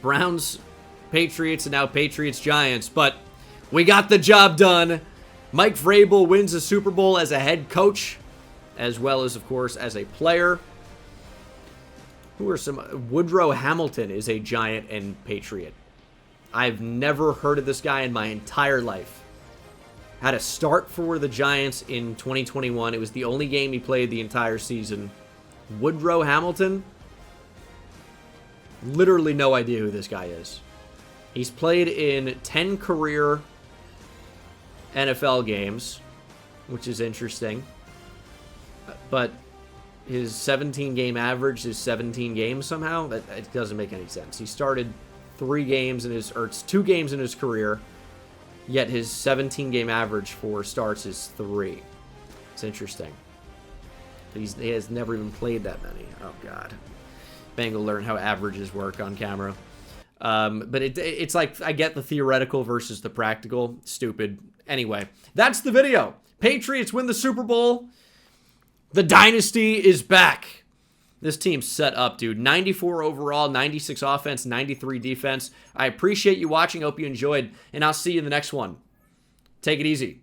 Browns, Patriots, and now Patriots, Giants. But we got the job done. Mike Vrabel wins a Super Bowl as a head coach, as well as, of course, as a player. Who are some? Woodrow Hamilton is a Giant and Patriot. I've never heard of this guy in my entire life. Had a start for the Giants in 2021. It was the only game he played the entire season. Woodrow Hamilton? Literally no idea who this guy is. He's played in 10 career NFL games, which is interesting. But his 17-game average is 17 games somehow. It doesn't make any sense. He started 2 games in his career, yet his 17-game average for starts is 3. It's interesting. He has never even played that many. Oh, God. Bengal learn how averages work on camera. But it's like, I get the theoretical versus the practical. Stupid. Anyway, that's the video. Patriots win the Super Bowl. The Dynasty is back. This team's set up, dude. 94 overall, 96 offense, 93 defense. I appreciate you watching. Hope you enjoyed, and I'll see you in the next one. Take it easy.